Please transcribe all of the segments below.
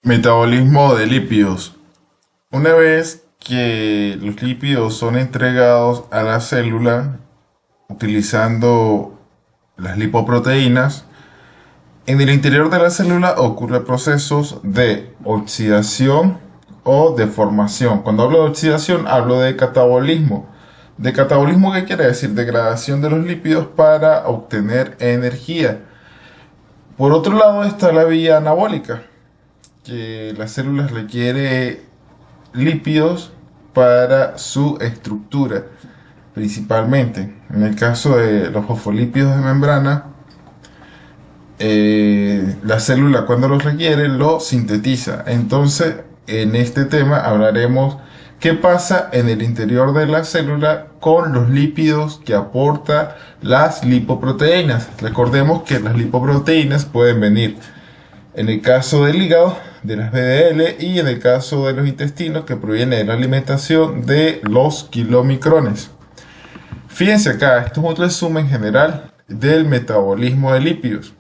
Metabolismo de lípidos. Una vez que los lípidos son entregados a la célula utilizando las lipoproteínas, en el interior de la célula ocurren procesos de oxidación o de formación. Cuando hablo de oxidación, hablo de catabolismo. ¿De catabolismo qué quiere decir? Degradación de los lípidos para obtener energía. Por otro lado está la vía anabólica, que las células requiere lípidos para su estructura, principalmente. En el caso de los fosfolípidos de membrana, la célula cuando los requiere lo sintetiza. Entonces, en este tema hablaremos qué pasa en el interior de la célula con los lípidos que aporta las lipoproteínas. Recordemos que las lipoproteínas pueden venir en el caso del hígado, de las VDL, y en el caso de los intestinos, que proviene de la alimentación, de los kilomicrones. Fíjense acá, esto es un resumen general del metabolismo de lípidos.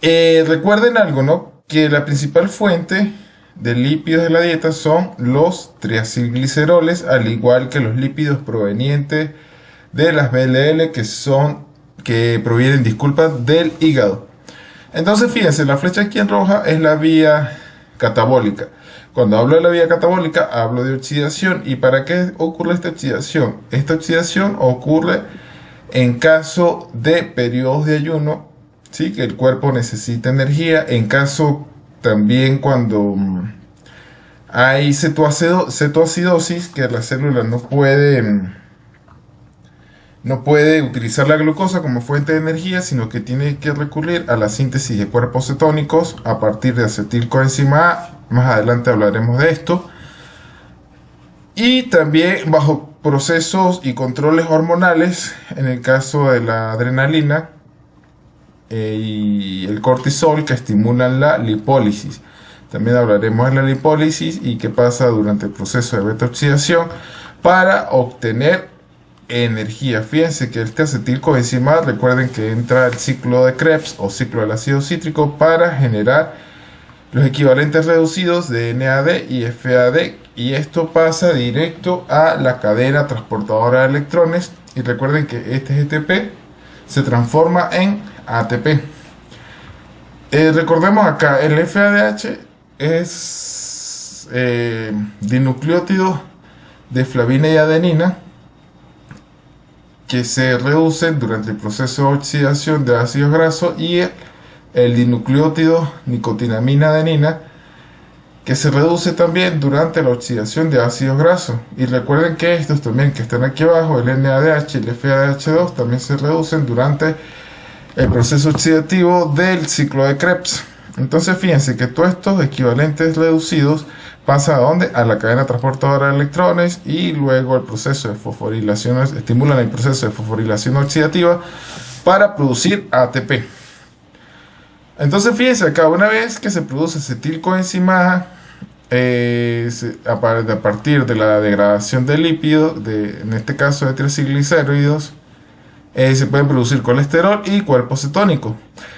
Recuerden algo, ¿no? Que la principal fuente de lípidos de la dieta son los triacilgliceroles, al igual que los lípidos provenientes de las VLL, que provienen, disculpa, del hígado. Entonces, fíjense, la flecha aquí en roja es la vía catabólica. Cuando hablo de la vía catabólica, hablo de oxidación. ¿Y para qué ocurre esta oxidación? Esta oxidación ocurre en caso de periodos de ayuno, ¿sí? Que el cuerpo necesita energía. En caso también cuando hay cetoacidosis, que la célula no puede utilizar la glucosa como fuente de energía, sino que tiene que recurrir a la síntesis de cuerpos cetónicos a partir de acetilcoenzima A. Más adelante hablaremos de esto. Y también bajo procesos y controles hormonales, en el caso de la adrenalina y el cortisol, que estimulan la lipólisis. También hablaremos de la lipólisis y qué pasa durante el proceso de beta-oxidación para obtener energía. Fíjense que este acetilcoenzima, recuerden que entra el ciclo de Krebs o ciclo del ácido cítrico para generar los equivalentes reducidos de NAD y FAD, y esto pasa directo a la cadena transportadora de electrones, y recuerden que este GTP se transforma en ATP. Recordemos acá, el FADH es dinucleótido de flavina y adenina que se reducen durante el proceso de oxidación de ácidos grasos, y el dinucleótido nicotinamina adenina, que se reduce también durante la oxidación de ácidos grasos. Y recuerden que estos también que están aquí abajo, el NADH y el FADH2, también se reducen durante el proceso oxidativo del ciclo de Krebs. Entonces fíjense que todos estos equivalentes reducidos pasan ¿a dónde? A la cadena transportadora de electrones, y luego el proceso de fosforilación, estimulan el proceso de fosforilación oxidativa para producir ATP. Entonces fíjense acá, una vez que se produce acetilcoenzima A, a partir de la degradación de lípidos, en este caso de triglicéridos, se pueden producir colesterol y cuerpos cetónicos.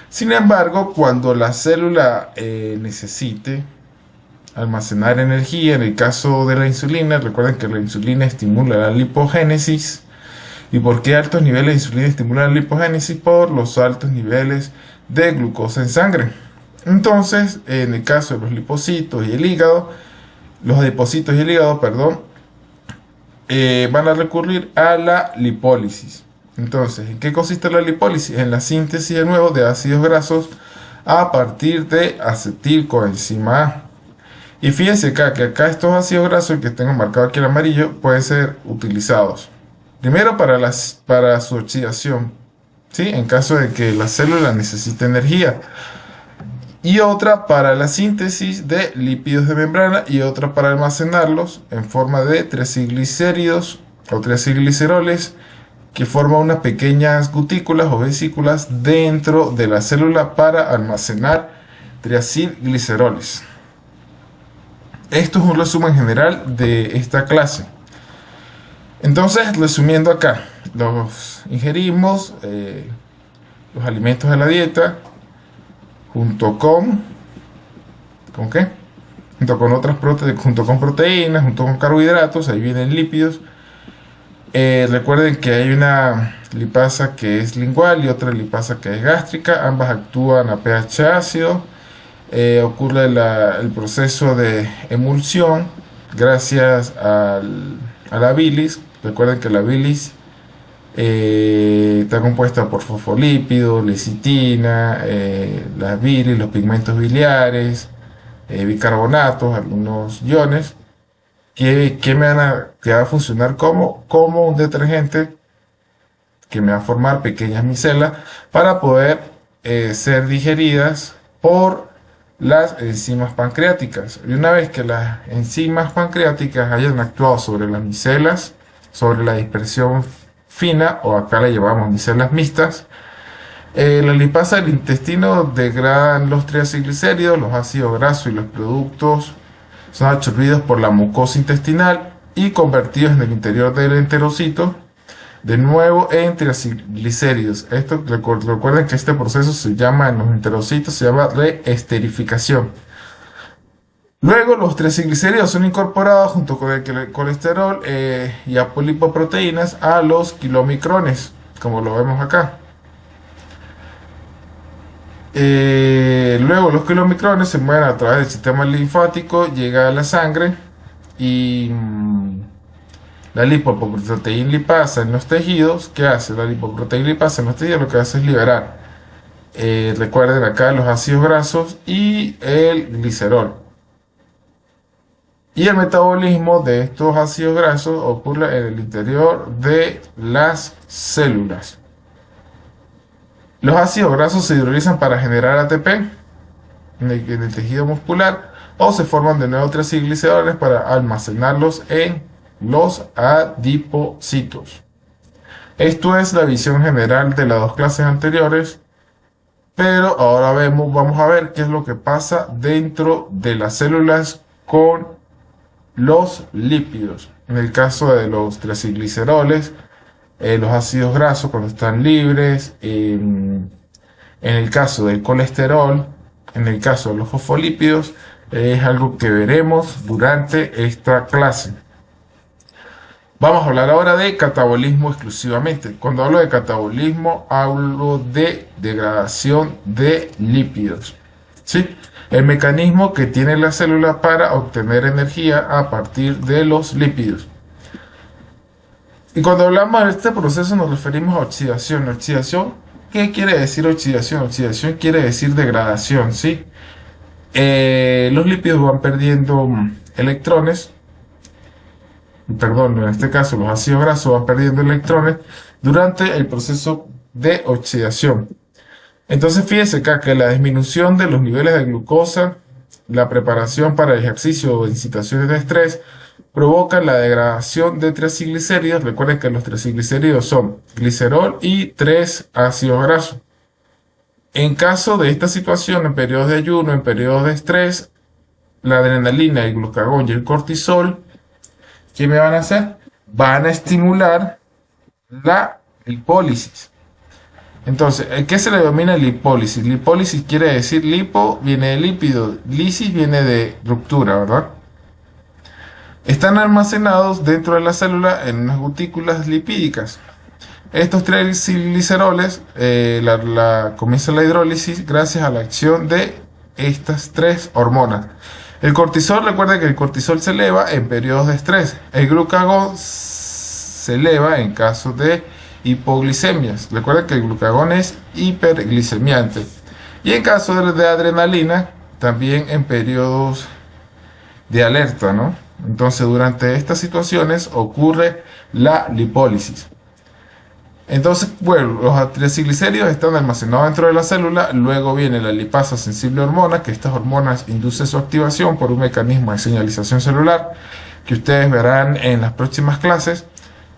Sin embargo, cuando la célula necesite almacenar energía, en el caso de la insulina, recuerden que la insulina estimula la lipogénesis. ¿Y por qué altos niveles de insulina estimulan la lipogénesis? Por los altos niveles de glucosa en sangre. Entonces, en el caso de los lipocitos y el hígado, los adipocitos y el hígado, perdón, van a recurrir a la lipólisis. Entonces, ¿en qué consiste la lipólisis? En la síntesis de nuevo de ácidos grasos a partir de acetilcoenzima A. Y fíjense acá que estos ácidos grasos que tengo marcado aquí en amarillo pueden ser utilizados primero para su oxidación, ¿sí? En caso de que la célula necesite energía, y otra para la síntesis de lípidos de membrana, y otra para almacenarlos en forma de triacilglicéridos o triacilgliceroles, que forman unas pequeñas cutículas o vesículas dentro de la célula para almacenar triacilgliceroles. Esto es un resumen general de esta clase. Entonces, resumiendo acá, los ingerimos, los alimentos de la dieta, junto con ¿con qué? Junto con otras junto con proteínas, junto con carbohidratos, ahí vienen lípidos. Recuerden que hay una lipasa que es lingual y otra lipasa que es gástrica. Ambas actúan a pH ácido. Ocurre el proceso de emulsión gracias a la bilis. Recuerden que la bilis está compuesta por fosfolípidos, lecitina, la bilis, los pigmentos biliares, bicarbonatos, algunos iones que va a funcionar como un detergente que me va a formar pequeñas micelas para poder ser digeridas por las enzimas pancreáticas. Y una vez que las enzimas pancreáticas hayan actuado sobre las micelas, sobre la dispersión fina, o acá la llamamos micelas mixtas, la lipasa del intestino degradan los triacilglicéridos, los ácidos grasos y los productos son absorbidos por la mucosa intestinal y convertidos en el interior del enterocito de nuevo en triglicéridos. Esto, recuerden que este proceso se llama en los enterocitos, se llama reesterificación. Luego los triglicéridos son incorporados junto con el colesterol y apolipoproteínas a los kilomicrones, como lo vemos acá. Luego los kilomicrones se mueven a través del sistema linfático, llega a la sangre y la lipoproteína lipasa en los tejidos. ¿Qué hace? La lipoproteína lipasa en los tejidos lo que hace es liberar, recuerden acá, los ácidos grasos y el glicerol. Y el metabolismo de estos ácidos grasos ocurre en el interior de las células. Los ácidos grasos se hidrolizan para generar ATP en el tejido muscular o se forman de nuevo triglicéridos para almacenarlos en los adipocitos. Esto es la visión general de las dos clases anteriores, pero ahora vamos a ver qué es lo que pasa dentro de las células con los lípidos. En el caso de los triacilgliceroles, los ácidos grasos cuando están libres, en el caso del colesterol, en el caso de los fosfolípidos, es algo que veremos durante esta clase. Vamos a hablar ahora de catabolismo exclusivamente. Cuando hablo de catabolismo, hablo de degradación de lípidos. ¿Sí? El mecanismo que tiene la célula para obtener energía a partir de los lípidos. Y cuando hablamos de este proceso nos referimos a oxidación. Oxidación, ¿qué quiere decir oxidación? Oxidación quiere decir degradación, ¿sí? Los lípidos van perdiendo electrones, perdón, en este caso los ácidos grasos van perdiendo electrones durante el proceso de oxidación. Entonces fíjense acá que la disminución de los niveles de glucosa, la preparación para el ejercicio o en situaciones de estrés, provocan la degradación de triglicéridos. Recuerden que los triglicéridos son glicerol y 3 ácidos grasos. En caso de esta situación, en periodos de ayuno, en periodos de estrés, la adrenalina, el glucagón y el cortisol, ¿qué me van a hacer? Van a estimular la lipólisis. Entonces, ¿qué se le denomina lipólisis? Lipólisis quiere decir lipo, viene de lípido, lisis viene de ruptura, ¿verdad? Están almacenados dentro de la célula en unas gotículas lipídicas. Estos trigliceroles comienza la hidrólisis gracias a la acción de estas 3 hormonas. El cortisol, recuerda que el cortisol se eleva en periodos de estrés. El glucagón se eleva en caso de hipoglicemias. Recuerda que el glucagón es hiperglicemiante. Y en caso de adrenalina, también en periodos de alerta, ¿no? Entonces, durante estas situaciones ocurre la lipólisis. Entonces, bueno, los triglicéridos están almacenados dentro de la célula, luego viene la lipasa sensible hormona, que estas hormonas inducen su activación por un mecanismo de señalización celular, que ustedes verán en las próximas clases,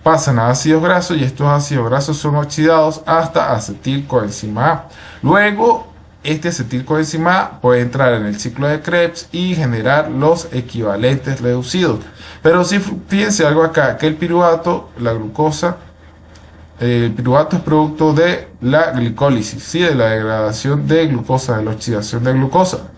pasan a ácidos grasos y estos ácidos grasos son oxidados hasta acetilcoenzima A. Luego, este acetilcoenzima A puede entrar en el ciclo de Krebs y generar los equivalentes reducidos. Pero sí, fíjense algo acá, que el piruvato, la glucosa, el piruvato es producto de la glicólisis, ¿sí? De la degradación de glucosa, de la oxidación de glucosa.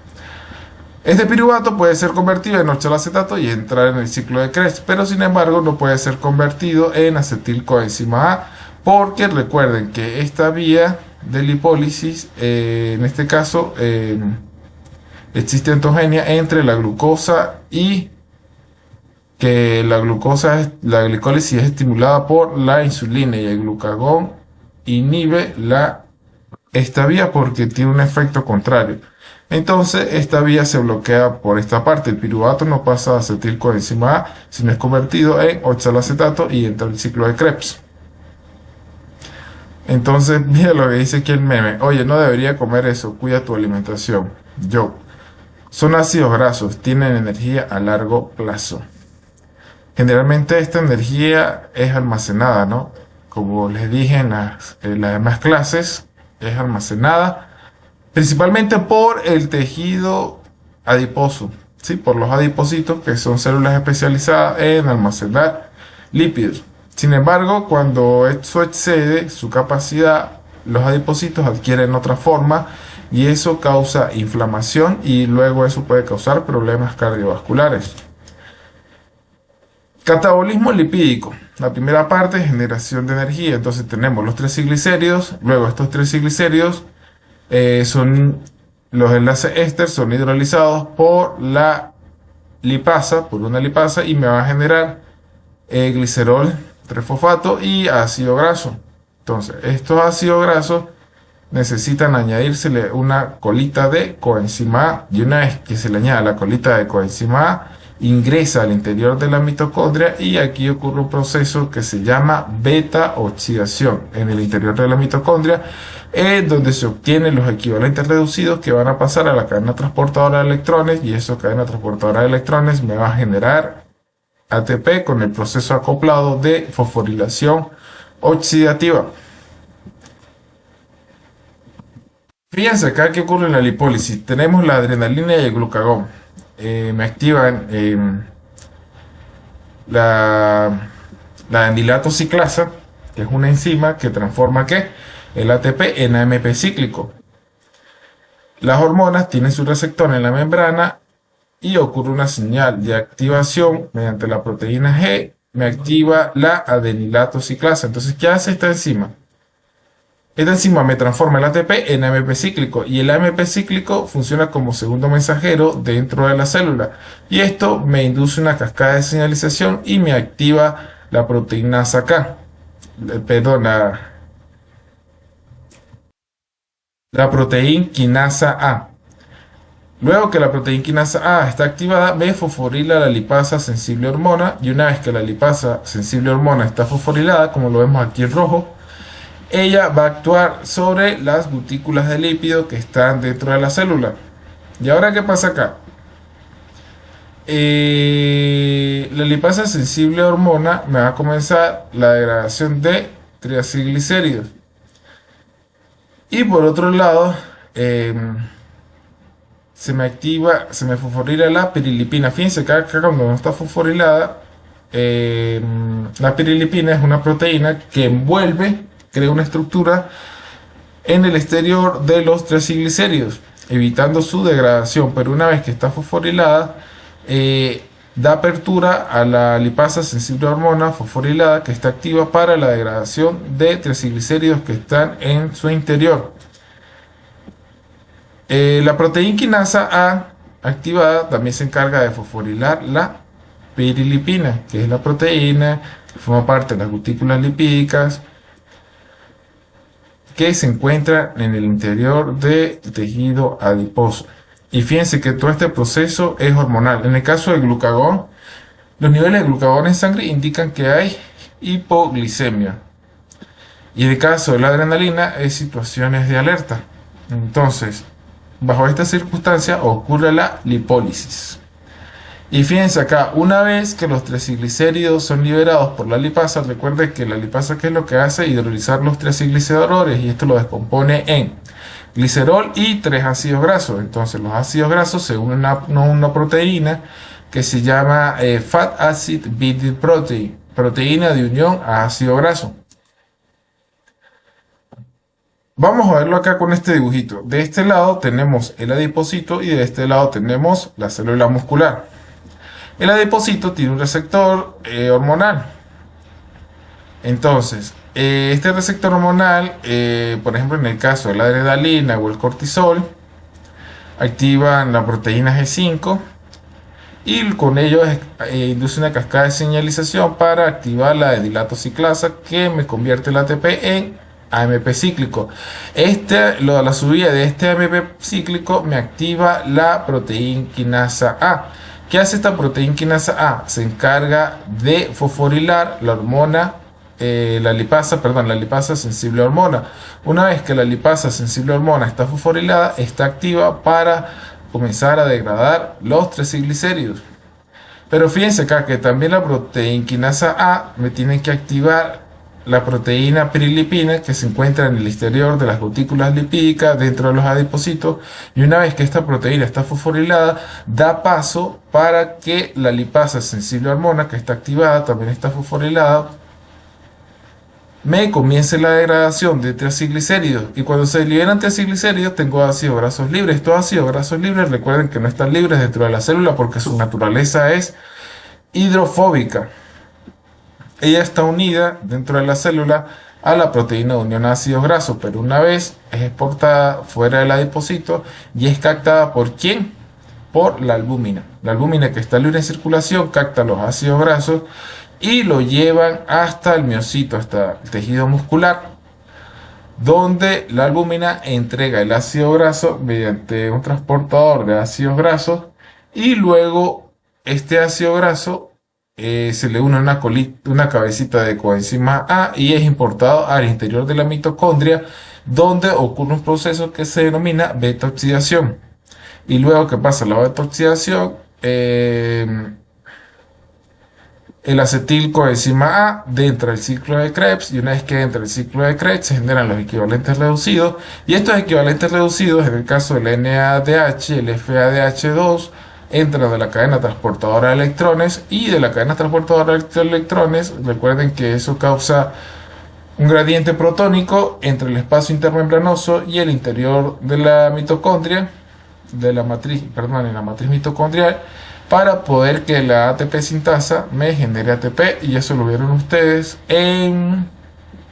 Este piruvato puede ser convertido en oxalacetato y entrar en el ciclo de Krebs, pero sin embargo no puede ser convertido en acetilcoenzima A, porque recuerden que esta vía de lipólisis, en este caso, existe entogenia entre la glucosa y que la glicólisis es estimulada por la insulina y el glucagón inhibe esta vía porque tiene un efecto contrario. Entonces, esta vía se bloquea por esta parte. El piruvato no pasa a acetilcoenzima A, sino es convertido en oxalacetato y entra el ciclo de Krebs. Entonces, mira lo que dice aquí el meme. Oye, no debería comer eso, cuida tu alimentación. Yo. Son ácidos grasos, tienen energía a largo plazo. Generalmente esta energía es almacenada, ¿no? Como les dije en las demás clases, es almacenada principalmente por el tejido adiposo, ¿sí? Por los adipocitos, que son células especializadas en almacenar lípidos. Sin embargo, cuando esto excede su capacidad, los adipocitos adquieren otra forma y eso causa inflamación y luego eso puede causar problemas cardiovasculares. Catabolismo lipídico. La primera parte es generación de energía. Entonces tenemos los tres triglicéridos. Luego estos tres triglicéridos son los enlaces éster, son hidrolizados por la lipasa, por una lipasa, y me va a generar glicerol, trifosfato y ácido graso. Entonces, estos ácidos grasos necesitan añadírsele una colita de coenzima A, y una vez que se le añada la colita de coenzima A, ingresa al interior de la mitocondria y aquí ocurre un proceso que se llama beta oxidación en el interior de la mitocondria, donde se obtienen los equivalentes reducidos que van a pasar a la cadena transportadora de electrones, y esa cadena transportadora de electrones me va a generar ATP con el proceso acoplado de fosforilación oxidativa. Fíjense acá qué ocurre en la lipólisis. Tenemos la adrenalina y el glucagón. Me activan la anilato ciclasa, que es una enzima que transforma ¿qué? El ATP en AMP cíclico. Las hormonas tienen su receptor en la membrana y ocurre una señal de activación mediante la proteína G, me activa la adenilato ciclasa. Entonces, ¿qué hace esta enzima? Esta enzima me transforma el ATP en AMP cíclico y el AMP cíclico funciona como segundo mensajero dentro de la célula, y esto me induce una cascada de señalización y me activa la proteinasa K, perdón, la proteína quinasa A. Luego que la proteína quinasa A está activada, me fosforila la lipasa sensible hormona, y una vez que la lipasa sensible hormona está fosforilada, como lo vemos aquí en rojo, ella va a actuar sobre las gotículas de lípido que están dentro de la célula. ¿Y ahora qué pasa acá? La lipasa sensible hormona me va a comenzar la degradación de triacilglicéridos. Y por otro lado, se me fosforila la pirilipina. Fíjense que acá cuando no está fosforilada, la pirilipina es una proteína que crea una estructura en el exterior de los triacilglicéridos, evitando su degradación, pero una vez que está fosforilada, da apertura a la lipasa sensible hormona fosforilada que está activa para la degradación de triacilglicéridos que están en su interior. La proteína quinasa A activada también se encarga de fosforilar la pirilipina, que es la proteína que forma parte de las gotículas lipídicas que se encuentra en el interior del tejido adiposo. Y fíjense que todo este proceso es hormonal. En el caso del glucagón, los niveles de glucagón en sangre indican que hay hipoglicemia. Y en el caso de la adrenalina, es situaciones de alerta. Entonces, bajo esta circunstancia ocurre la lipólisis. Y fíjense acá, una vez que los triacilglicéridos son liberados por la lipasa, recuerden que la lipasa, ¿qué es lo que hace? Hidrolizar los triacilgliceroles, y esto lo descompone en glicerol y tres ácidos grasos. Entonces los ácidos grasos se unen a una proteína que se llama Fat Acid Binding Protein, proteína de unión a ácido graso. Vamos a verlo acá con este dibujito. De este lado tenemos el adipocito y de este lado tenemos la célula muscular. El adipocito tiene un receptor hormonal. Entonces, este receptor hormonal, por ejemplo, en el caso de la adrenalina o el cortisol, activan la proteína G5 y con ello induce una cascada de señalización para activar la edilato ciclasa que me convierte el ATP en AMP cíclico. La subida de este AMP cíclico me activa la proteína quinasa A. ¿Qué hace esta proteína quinasa A? Se encarga de fosforilar la hormona, la lipasa sensible a hormona. Una vez que la lipasa sensible a hormona está fosforilada, está activa para comenzar a degradar los triglicéridos. Pero fíjense acá que también la proteína quinasa A me tiene que activar la proteína pirilipina que se encuentra en el exterior de las gotículas lipídicas dentro de los adipocitos, y una vez que esta proteína está fosforilada da paso para que la lipasa sensible a hormona que está activada, también está fosforilada, me comience la degradación de triglicéridos, y cuando se liberan triglicéridos tengo ácidos grasos libres. Estos ácidos grasos libres, recuerden que no están libres dentro de la célula porque su naturaleza es hidrofóbica. Ella está unida dentro de la célula a la proteína de unión a ácidos grasos, pero una vez es exportada fuera del adipocito y es captada ¿por quién? Por la albúmina. La albúmina, que está libre en circulación, capta los ácidos grasos y lo llevan hasta el miocito, hasta el tejido muscular, donde la albúmina entrega el ácido graso mediante un transportador de ácidos grasos, y luego este ácido graso se le une una cabecita de coenzima A y es importado al interior de la mitocondria, donde ocurre un proceso que se denomina beta-oxidación. Y luego que pasa la beta-oxidación, el acetilcoenzima A entra el ciclo de Krebs, y una vez que entra el ciclo de Krebs se generan los equivalentes reducidos, y estos equivalentes reducidos, en el caso del NADH, el FADH2, entran de la cadena transportadora de electrones, y de la cadena transportadora de electrones, recuerden que eso causa un gradiente protónico entre el espacio intermembranoso y el interior de la mitocondria, en la matriz mitocondrial, para poder que la ATP sintasa me genere ATP, y eso lo vieron ustedes en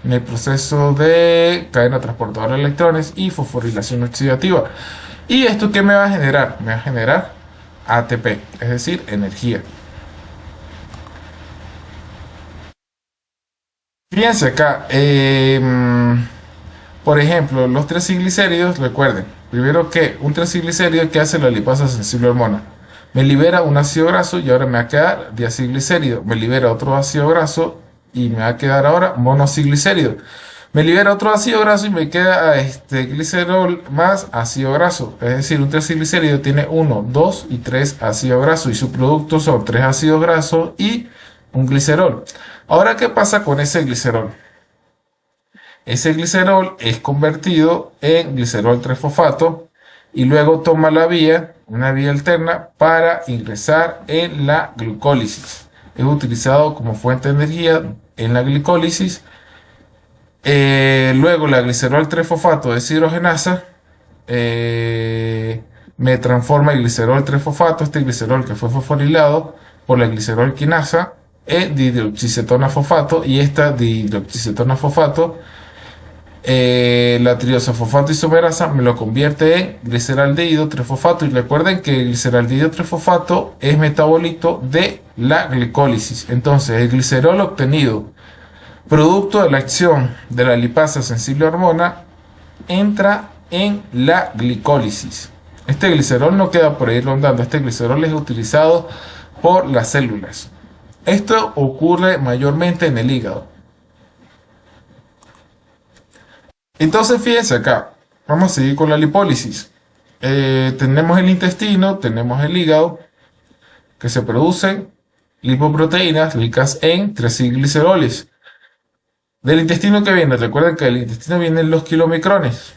el proceso de cadena transportadora de electrones y fosforilación oxidativa. ¿Y esto qué me va a generar? Me va a generar ATP, es decir, energía. Fíjense acá, por ejemplo, los triglicéridos, recuerden, primero que un triglicérido, que hace la lipasa sensible a hormona, me libera un ácido graso y ahora me va a quedar diacilglicérido, me libera otro ácido graso y me va a quedar ahora monocilglicérido, me libera otro ácido graso y me queda glicerol más ácido graso. Es decir, un triglicérido tiene 1, 2 y 3 ácidos grasos, y sus productos son 3 ácidos grasos y un glicerol. Ahora, ¿qué pasa con ese glicerol? Ese glicerol es convertido en glicerol 3-fosfato y luego toma una vía alterna para ingresar en la glucólisis. Es utilizado como fuente de energía en la glicólisis. Luego la glicerol 3-fosfato deshidrogenasa me transforma el glicerol 3-fosfato, este glicerol que fue fosforilado por la glicerol quinasa, en dihidroxicetona fosfato, y esta dihidroxicetona fosfato, la triosofosfato isomerasa, me lo convierte en gliceraldehído 3-fosfato. Y recuerden que el gliceraldehído 3-fosfato es metabolito de la glicólisis. Entonces el glicerol obtenido producto de la acción de la lipasa sensible a hormona entra en la glicólisis. Este glicerol no queda por ahí rondando, este glicerol es utilizado por las células. Esto ocurre mayormente en el hígado. Entonces fíjense acá, vamos a seguir con la lipólisis. Tenemos el intestino, tenemos el hígado, que se producen lipoproteínas ricas en triglicéridos. Del intestino, que viene, recuerden que del intestino vienen los kilomicrones.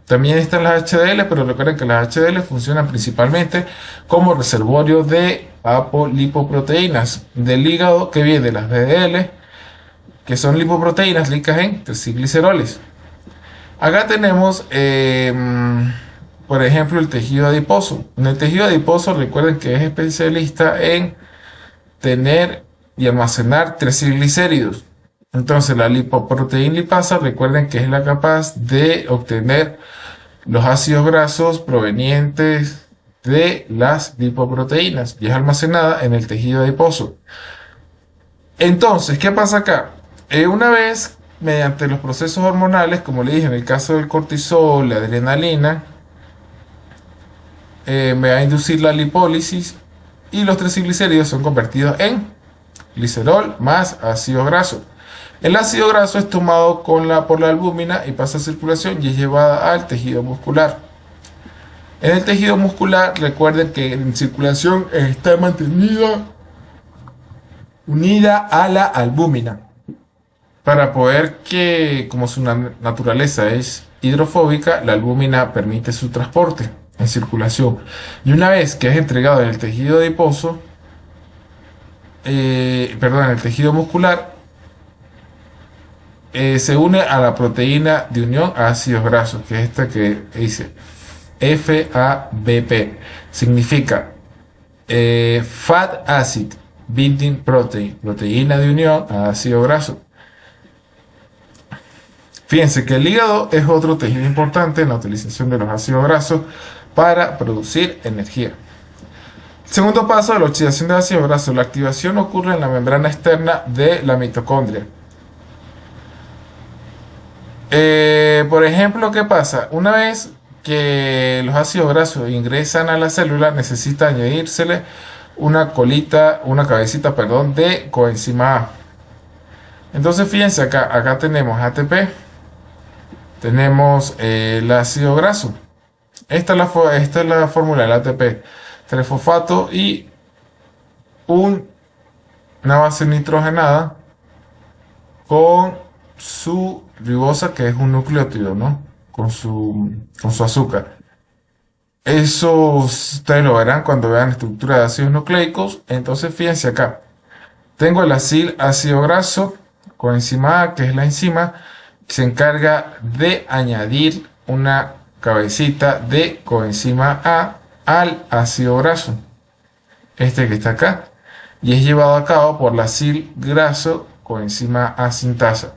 También están las HDL, pero recuerden que las HDL funcionan principalmente como reservorio de apolipoproteínas. Del hígado, que viene las VDL, que son lipoproteínas ricas en triglicéridos. Acá tenemos, por ejemplo, el tejido adiposo. En el tejido adiposo recuerden que es especialista en tener y almacenar triglicéridos. Entonces la lipoproteína lipasa, recuerden que es la capaz de obtener los ácidos grasos provenientes de las lipoproteínas y es almacenada en el tejido adiposo. Entonces, ¿qué pasa acá? Una vez, mediante los procesos hormonales, como le dije en el caso del cortisol, la adrenalina, me va a inducir la lipólisis y los triglicéridos son convertidos en glicerol más ácido graso. El ácido graso es tomado por la albúmina y pasa a circulación y es llevada al tejido muscular. En el tejido muscular, recuerden que en circulación está mantenida unida a la albúmina para poder que, como su naturaleza es hidrofóbica, la albúmina permite su transporte en circulación. Y una vez que es entregado en el tejido adiposo, en el tejido muscular, se une a la proteína de unión a ácidos grasos, que es esta que dice FABP. Significa Fat Acid Binding Protein, proteína de unión a ácido graso. Fíjense que el hígado es otro tejido importante en la utilización de los ácidos grasos para producir energía. Segundo paso de la oxidación de ácidos grasos. La activación ocurre en la membrana externa de la mitocondria. Por ejemplo, ¿qué pasa? Una vez que los ácidos grasos ingresan a la célula, necesita añadírsele una cabecita, de coenzima A. Entonces, fíjense acá tenemos ATP, tenemos el ácido graso. Esta es la fórmula del ATP, 3-fosfato y una base nitrogenada con su ribosa, que es un nucleótido, ¿no? Con su azúcar. Eso ustedes lo verán cuando vean la estructura de ácidos nucleicos. Entonces, fíjense acá. Tengo el ácido graso, coenzima A, que es la enzima, que se encarga de añadir una cabecita de coenzima A al ácido graso, este que está acá, y es llevado a cabo por la sil graso coenzima A sintasa.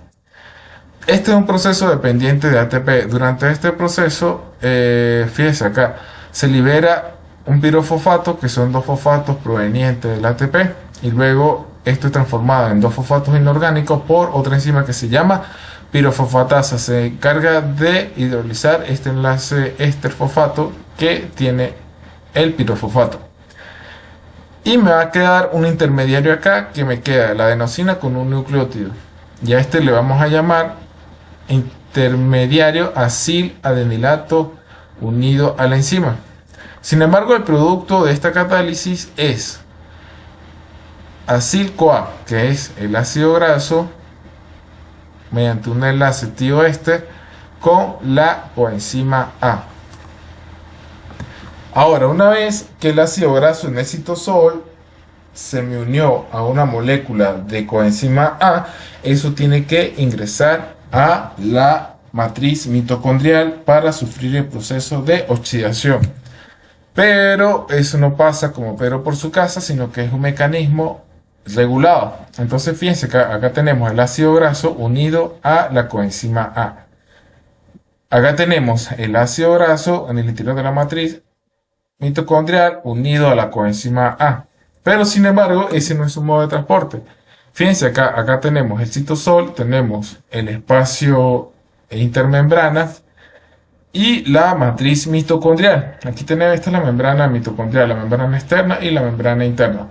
Este es un proceso dependiente de ATP. Durante este proceso, fíjense acá, se libera un pirofosfato, que son dos fosfatos provenientes del ATP, y luego esto es transformado en dos fosfatos inorgánicos por otra enzima que se llama pirofosfatasa. Se encarga de hidrolizar este enlace éster-fosfato que tiene el pirofosfato. Y me va a quedar un intermediario acá, que me queda la adenosina con un nucleótido. Y a este le vamos a llamar intermediario acil-adenilato unido a la enzima. Sin embargo, el producto de esta catálisis es acil-CoA, que es el ácido graso, mediante un enlace tioéster con la coenzima A. Ahora, una vez que el ácido graso en el citosol se me unió a una molécula de coenzima A, eso tiene que ingresar a la matriz mitocondrial para sufrir el proceso de oxidación. Pero eso no pasa como Pedro por su casa, sino que es un mecanismo regulado. Entonces, fíjense que acá tenemos el ácido graso unido a la coenzima A. Acá tenemos el ácido graso en el interior de la matriz mitocondrial unido a la coenzima A. Pero sin embargo, ese no es un modo de transporte. Fíjense acá tenemos el citosol, tenemos el espacio intermembrana y la matriz mitocondrial. Aquí tenemos, esta es la membrana mitocondrial, la membrana externa y la membrana interna.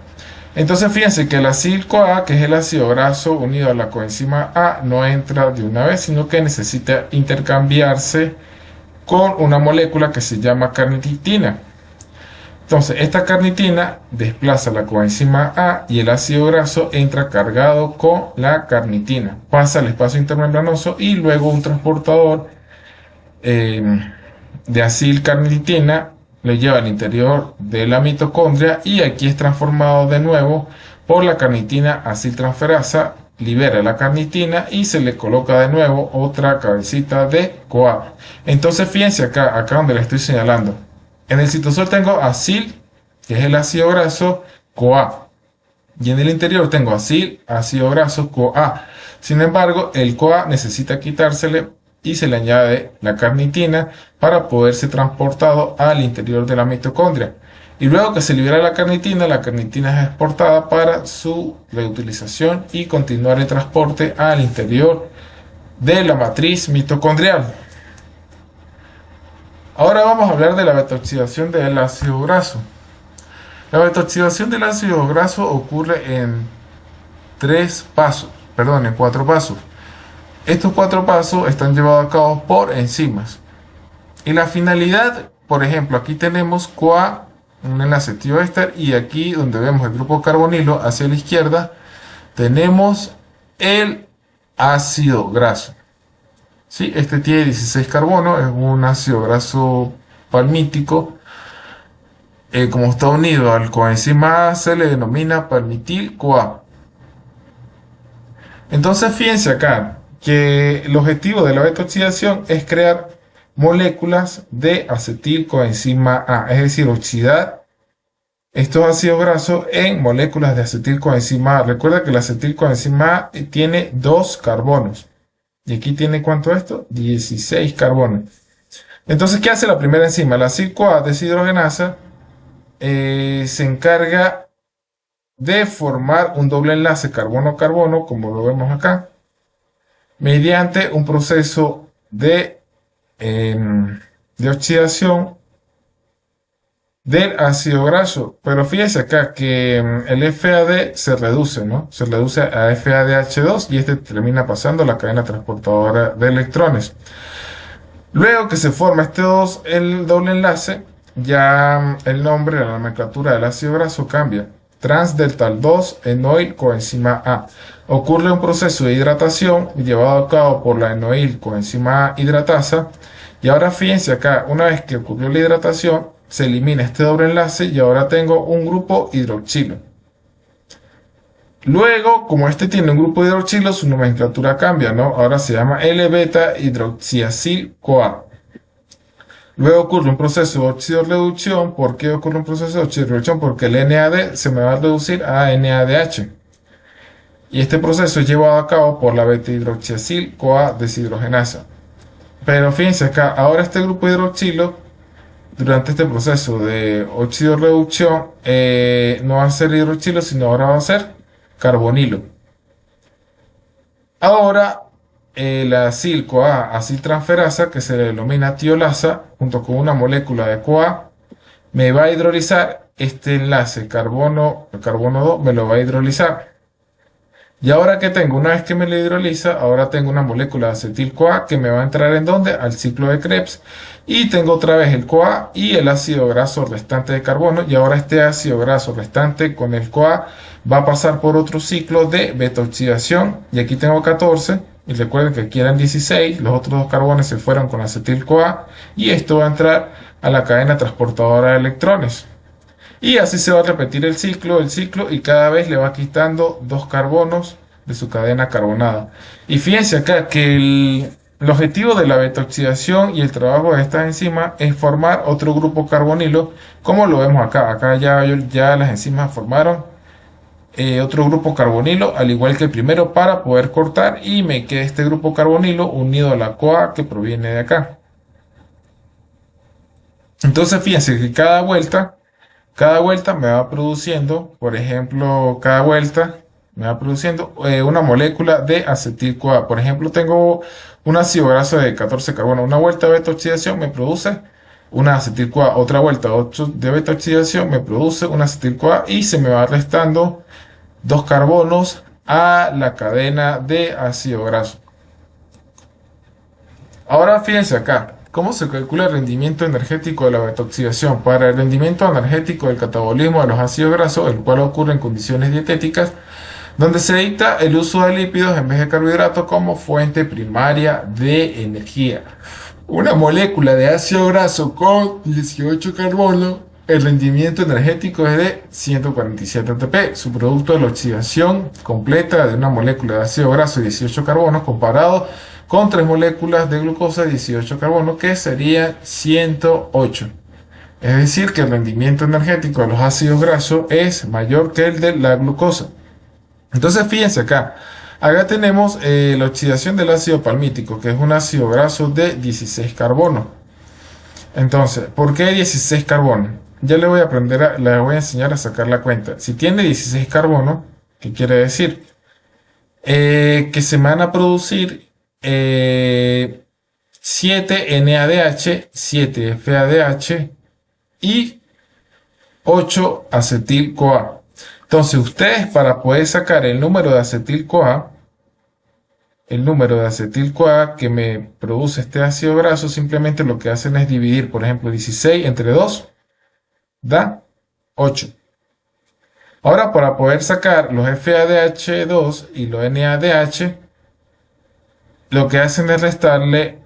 Entonces, fíjense que el acil-CoA, que es el ácido graso unido a la coenzima A, no entra de una vez, sino que necesita intercambiarse con una molécula que se llama carnitina. Entonces, esta carnitina desplaza la coenzima A y el ácido graso entra cargado con la carnitina. Pasa al espacio intermembranoso y luego un transportador de acil-carnitina le lleva al interior de la mitocondria y aquí es transformado de nuevo por la carnitina aciltransferasa libera la carnitina y se le coloca de nuevo otra cabecita de CoA. Entonces fíjense acá donde le estoy señalando. En el citosol tengo acil, que es el ácido graso, CoA. Y en el interior tengo acil, ácido graso, CoA. Sin embargo, el CoA necesita quitársele y se le añade la carnitina para poder ser transportado al interior de la mitocondria. Y luego que se libera la carnitina es exportada para su reutilización y continuar el transporte al interior de la matriz mitocondrial. Ahora vamos a hablar de la beta-oxidación del ácido graso. La beta-oxidación del ácido graso ocurre en en 4 pasos. Estos 4 pasos están llevados a cabo por enzimas. Y la finalidad, por ejemplo, aquí tenemos CoA, un enlace tioéster, y aquí donde vemos el grupo carbonilo hacia la izquierda, tenemos el ácido graso. ¿Sí? Este tiene 16 carbonos, es un ácido graso palmítico. Como está unido al coenzima A, se le denomina palmitil-CoA. Entonces fíjense acá que el objetivo de la beta-oxidación es crear moléculas de acetilcoenzima A, es decir, oxidar estos ácidos grasos en moléculas de acetilcoenzima A. Recuerda que la acetilcoenzima A tiene 2 carbonos. Y aquí tiene, ¿cuánto esto? 16 carbonos. Entonces, ¿qué hace la primera enzima? La acil-CoA deshidrogenasa se encarga de formar un doble enlace carbono-carbono, como lo vemos acá, mediante un proceso de oxidación del ácido graso. Pero fíjense acá que el FAD se reduce, ¿no? Se reduce a FADH2 y este termina pasando a la cadena transportadora de electrones. Luego que se forma el doble enlace, ya el nombre, la nomenclatura del ácido graso cambia. Transdeltal 2 enoil coenzima A. Ocurre un proceso de hidratación llevado a cabo por la enoil coenzima A hidratasa. Y ahora fíjense acá, una vez que ocurrió la hidratación, se elimina este doble enlace y ahora tengo un grupo hidroxilo. Luego, como este tiene un grupo hidroxilo, su nomenclatura cambia, ¿no? Ahora se llama L-beta hidroxiacil-CoA. Luego ocurre un proceso de oxidorreducción. ¿Por qué ocurre un proceso de oxidorreducción? Porque el NAD se me va a reducir a NADH. Y este proceso es llevado a cabo por la beta-hidroxiacil-CoA deshidrogenasa. Pero fíjense acá, ahora este grupo hidroxilo, durante este proceso de oxidorreducción, no va a ser hidroxilo, sino ahora va a ser carbonilo. Ahora, la acil-CoA aciltransferasa, que se le denomina tiolasa, junto con una molécula de CoA, me va a hidrolizar este enlace carbono 2, me lo va a hidrolizar. Y ahora que tengo, una vez que me lo hidroliza, ahora tengo una molécula de acetil-CoA que me va a entrar ¿en dónde? Al ciclo de Krebs. Y tengo otra vez el CoA y el ácido graso restante de carbono. Y ahora este ácido graso restante con el CoA va a pasar por otro ciclo de beta-oxidación. Y aquí tengo 14. Y recuerden que aquí eran 16. Los otros 2 carbones se fueron con acetil-CoA. Y esto va a entrar a la cadena transportadora de electrones. Y así se va a repetir el ciclo, y cada vez le va quitando 2 carbonos de su cadena carbonada. Y fíjense acá que el objetivo de la beta-oxidación y el trabajo de estas enzimas es formar otro grupo carbonilo, como lo vemos acá. Acá ya las enzimas formaron otro grupo carbonilo, al igual que el primero, para poder cortar y me queda este grupo carbonilo unido a la CoA que proviene de acá. Entonces fíjense que cada vuelta me va produciendo, por ejemplo, cada vuelta me va produciendo una molécula de acetil-CoA. Por ejemplo, tengo un ácido graso de 14 carbonos. Una vuelta de beta-oxidación me produce una acetil-CoA. Otra vuelta de beta-oxidación me produce una acetil-CoA y se me va restando 2 carbonos a la cadena de ácido graso. Ahora fíjense acá. ¿Cómo se calcula el rendimiento energético de la beta-oxidación? Para el rendimiento energético del catabolismo de los ácidos grasos, el cual ocurre en condiciones dietéticas, donde se dicta el uso de lípidos en vez de carbohidratos como fuente primaria de energía. Una molécula de ácido graso con 18 carbonos El rendimiento energético es de 147 ATP, su producto de la oxidación completa de una molécula de ácido graso de 18 carbonos comparado con 3 moléculas de glucosa de 18 carbonos, que sería 108. Es decir, que el rendimiento energético de los ácidos grasos es mayor que el de la glucosa. Entonces, fíjense acá. Acá tenemos la oxidación del ácido palmítico, que es un ácido graso de 16 carbonos. Entonces, ¿por qué 16 carbonos? Ya le voy a enseñar a sacar la cuenta. Si tiene 16 carbonos, ¿qué quiere decir? Que se van a producir 7 NADH, 7 FADH y 8 acetil-CoA. Entonces, ustedes para poder sacar el número de acetil-CoA, que me produce este ácido graso, simplemente lo que hacen es dividir, por ejemplo, 16 entre 2 da 8. Ahora, para poder sacar los FADH2 y los NADH, lo que hacen es restarle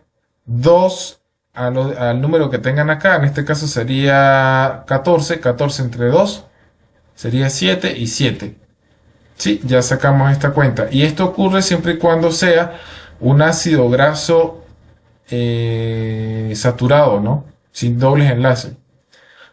2 al número que tengan acá. En este caso sería 14. 14 entre 2 sería 7 y 7. Sí, ya sacamos esta cuenta. Y esto ocurre siempre y cuando sea un ácido graso saturado, ¿no? Sin dobles enlaces.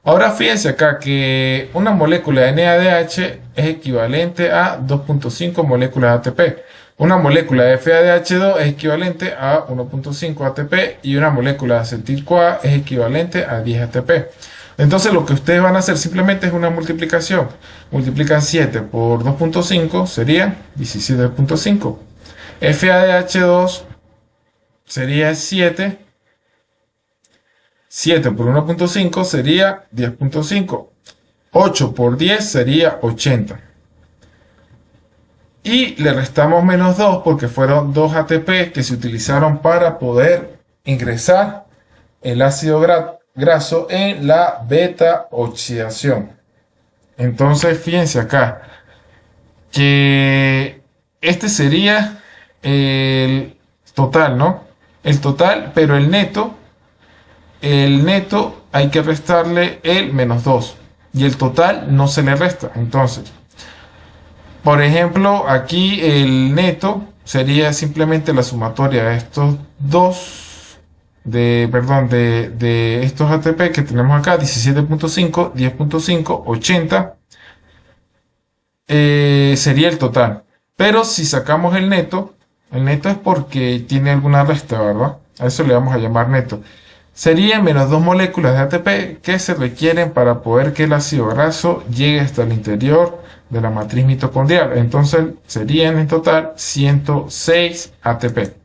Ahora fíjense acá que una molécula de NADH es equivalente a 2.5 moléculas de ATP. Una molécula de FADH2 es equivalente a 1.5 ATP y una molécula de acetil-CoA es equivalente a 10 ATP. Entonces lo que ustedes van a hacer simplemente es una multiplicación. Multiplican 7 por 2.5, sería 17.5. FADH2 sería 7. 7 por 1.5 sería 10.5. 8 por 10 sería 80. Y le restamos menos 2 porque fueron 2 ATP que se utilizaron para poder ingresar el ácido graso en la beta oxidación. Entonces, fíjense acá que este sería el total, ¿no? El total, pero el neto hay que restarle el menos 2 y el total no se le resta. Entonces, por ejemplo, aquí el neto sería simplemente la sumatoria de estos dos, de estos ATP que tenemos acá, 17.5, 10.5, 80, sería el total. Pero si sacamos el neto es porque tiene alguna resta, ¿verdad? A eso le vamos a llamar neto. Serían menos 2 moléculas de ATP que se requieren para poder que el ácido graso llegue hasta el interior de la matriz mitocondrial. Entonces serían en total 106 ATP.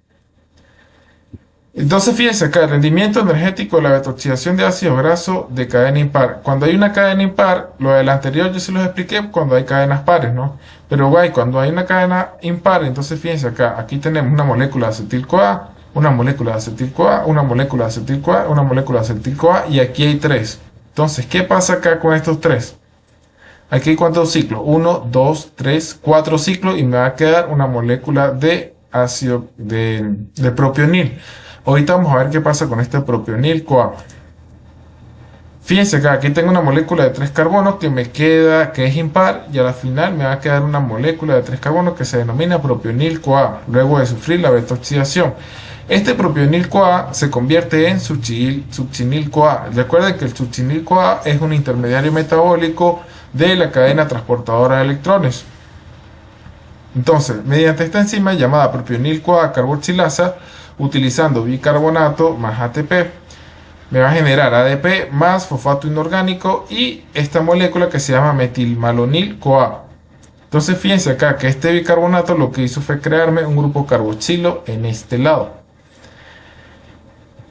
Entonces fíjense acá, el rendimiento energético de la betoxidación de ácido graso de cadena impar. Cuando hay una cadena impar, lo del anterior yo se los expliqué cuando hay cadenas pares, ¿no? Pero cuando hay una cadena impar, entonces fíjense acá, aquí tenemos una molécula de acetil-CoA, una molécula de acetil-CoA, una molécula de acetil-CoA, una molécula de acetil-CoA y aquí hay 3. Entonces, ¿qué pasa acá con estos 3? Aquí hay cuántos ciclos, 1, 2, 3, 4 ciclos y me va a quedar una molécula de ácido de propionil. Ahorita vamos a ver qué pasa con este propionil-CoA. Fíjense acá, aquí tengo una molécula de 3 carbonos que me queda, que es impar, y a la final me va a quedar una molécula de 3 carbonos que se denomina propionil-CoA, luego de sufrir la beta-oxidación. Este propionil-CoA se convierte en succinil-CoA. Recuerden que el succinil-CoA es un intermediario metabólico de la cadena transportadora de electrones. Entonces, mediante esta enzima llamada propionil-CoA carboxilasa, utilizando bicarbonato más ATP, me va a generar ADP más fosfato inorgánico y esta molécula que se llama metilmalonil-CoA. Entonces fíjense acá que este bicarbonato lo que hizo fue crearme un grupo carboxilo en este lado.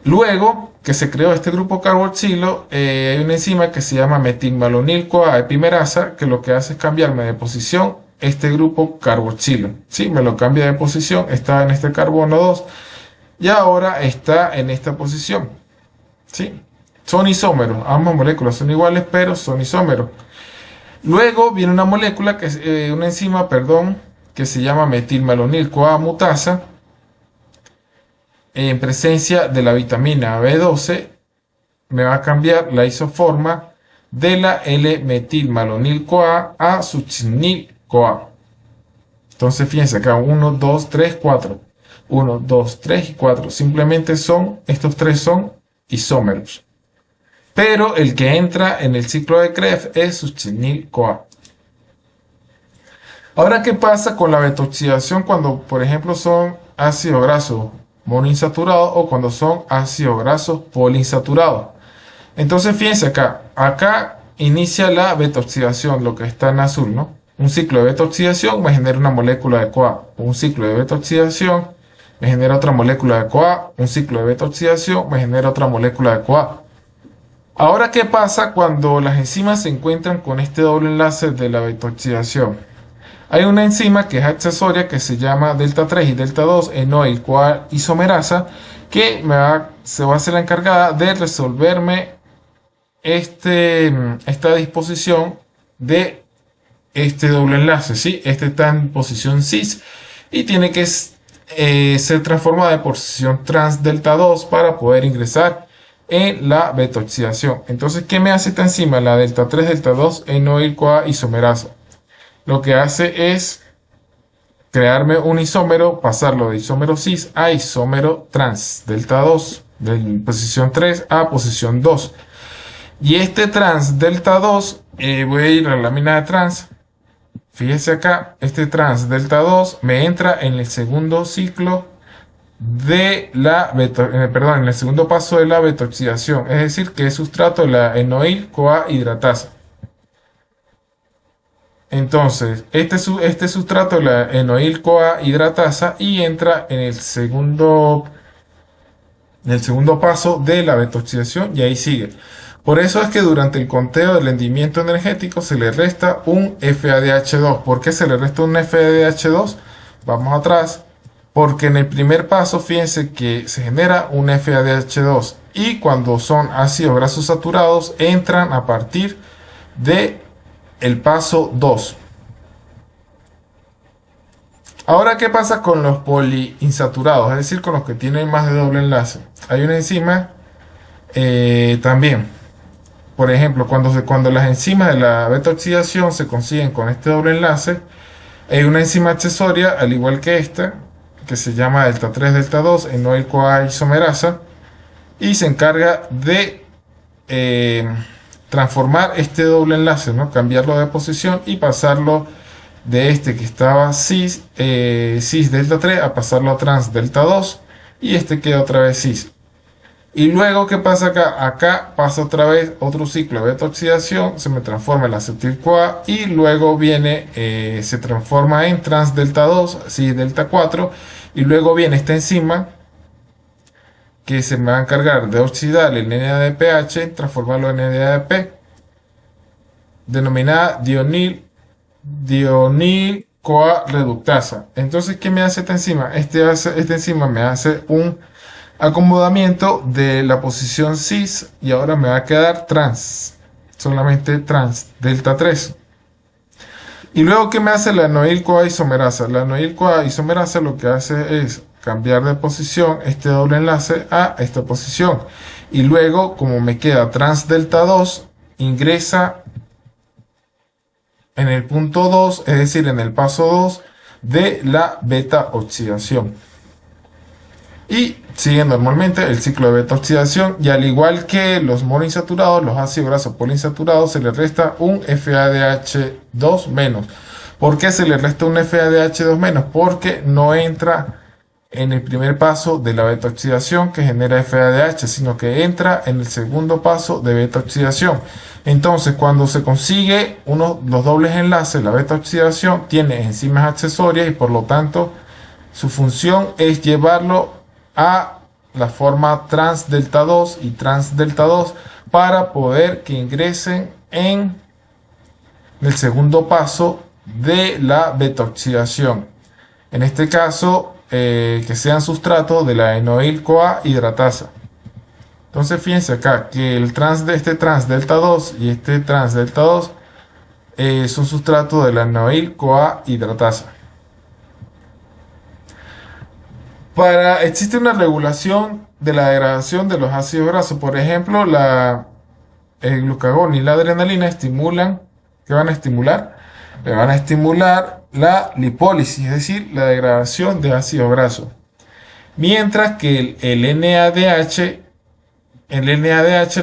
Luego que se creó este grupo carboxilo, hay una enzima que se llama metilmalonil-CoA epimerasa, que lo que hace es cambiarme de posición este grupo carboxilo. ¿Sí? Me lo cambia de posición, estaba en este carbono 2 y ahora está en esta posición. ¿Sí? Son isómeros, ambas moléculas son iguales, pero son isómeros. Luego viene una molécula, una enzima, que se llama metilmalonil-CoA mutasa, en presencia de la vitamina B12, me va a cambiar la isoforma de la L-metilmalonil-CoA a succinil-CoA. Entonces fíjense acá, 1, 2, 3, 4. 1, 2, 3 y 4. Simplemente estos tres son isómeros. Pero el que entra en el ciclo de Krebs es succinil-CoA. Ahora, ¿qué pasa con la beta-oxidación cuando, por ejemplo, son ácidos grasos monoinsaturados o cuando son ácidos grasos poliinsaturados? Entonces, fíjense acá inicia la beta-oxidación, lo que está en azul, ¿no? Un ciclo de beta-oxidación me genera una molécula de CoA. Un ciclo de beta-oxidación me genera otra molécula de CoA. Un ciclo de beta-oxidación me genera otra molécula de CoA. Ahora, ¿qué pasa cuando las enzimas se encuentran con este doble enlace de la beta-oxidación? Hay una enzima que es accesoria que se llama delta 3 y delta 2 enoil CoA isomerasa que se va a ser la encargada de resolverme esta disposición de este doble enlace, ¿sí? Este está en posición cis y tiene que ser transformada de posición trans delta 2 para poder ingresar en la beta-oxidación. Entonces, ¿qué me hace esta enzima? La delta 3 delta 2 enoil CoA isomerasa. Lo que hace es crearme un isómero, pasarlo de isómero cis a isómero trans delta 2, de posición 3 a posición 2. Y este trans delta 2, voy a ir a la lámina de trans. Fíjese acá, este trans delta 2 me entra en el segundo ciclo de la en el segundo paso de la beta-oxidación, es decir, que es sustrato de la enoil CoA hidratasa. Entonces, este sustrato de la enoil CoA hidratasa y entra en el segundo paso de la beta-oxidación y ahí sigue. Por eso es que durante el conteo del rendimiento energético se le resta un FADH2. ¿Por qué se le resta un FADH2? Vamos atrás. Porque en el primer paso, fíjense que se genera un FADH2 y cuando son ácidos grasos saturados entran a partir de el paso 2. Ahora, ¿qué pasa con los poliinsaturados? Es decir, con los que tienen más de doble enlace. Hay una enzima también. Por ejemplo, cuando las enzimas de la beta-oxidación se consiguen con este doble enlace, hay una enzima accesoria, al igual que esta, que se llama delta 3 delta 2 enoil CoA isomerasa, y se encarga de transformar este doble enlace, ¿no? Cambiarlo de posición y pasarlo de este que estaba cis delta 3 a pasarlo a trans delta 2 y este queda otra vez cis. Y luego, ¿qué pasa acá? Acá pasa otra vez otro ciclo de beta-oxidación, se me transforma en acetil-CoA y luego viene, se transforma en trans delta 2, cis delta 4 y luego viene esta enzima que se me va a encargar de oxidar el NADPH, transformarlo en NADP, denominada dionil-CoA reductasa. Entonces, ¿qué me hace esta enzima? Esta enzima me hace un acomodamiento de la posición cis y ahora me va a quedar trans, solamente trans delta 3. Y luego, ¿qué me hace la enoil CoA isomerasa? La enoil CoA isomerasa lo que hace es cambiar de posición este doble enlace a esta posición. Y luego, como me queda trans delta 2, ingresa en el punto 2, es decir, en el paso 2 de la beta-oxidación. Y sigue normalmente el ciclo de beta-oxidación y al igual que los monoinsaturados, los ácidos grasos poliinsaturados, se le resta un FADH2 menos. ¿Por qué se le resta un FADH2 menos? Porque no entra en el primer paso de la beta-oxidación que genera FADH, sino que entra en el segundo paso de beta-oxidación. Entonces, cuando se consigue los dobles enlaces, la beta-oxidación tiene enzimas accesorias y por lo tanto su función es llevarlo a la forma trans delta 2 y trans delta 2 para poder que ingresen en el segundo paso de la beta-oxidación. En este caso, que sean sustrato de la enoil CoA hidratasa. Entonces, fíjense acá que este trans delta 2 y este trans delta 2 son sustrato de la enoil CoA hidratasa. Existe una regulación de la degradación de los ácidos grasos. Por ejemplo, la el glucagón y la adrenalina estimulan, ¿qué van a estimular? Le van a estimular la lipólisis, es decir, la degradación de ácido graso. Mientras que el NADH,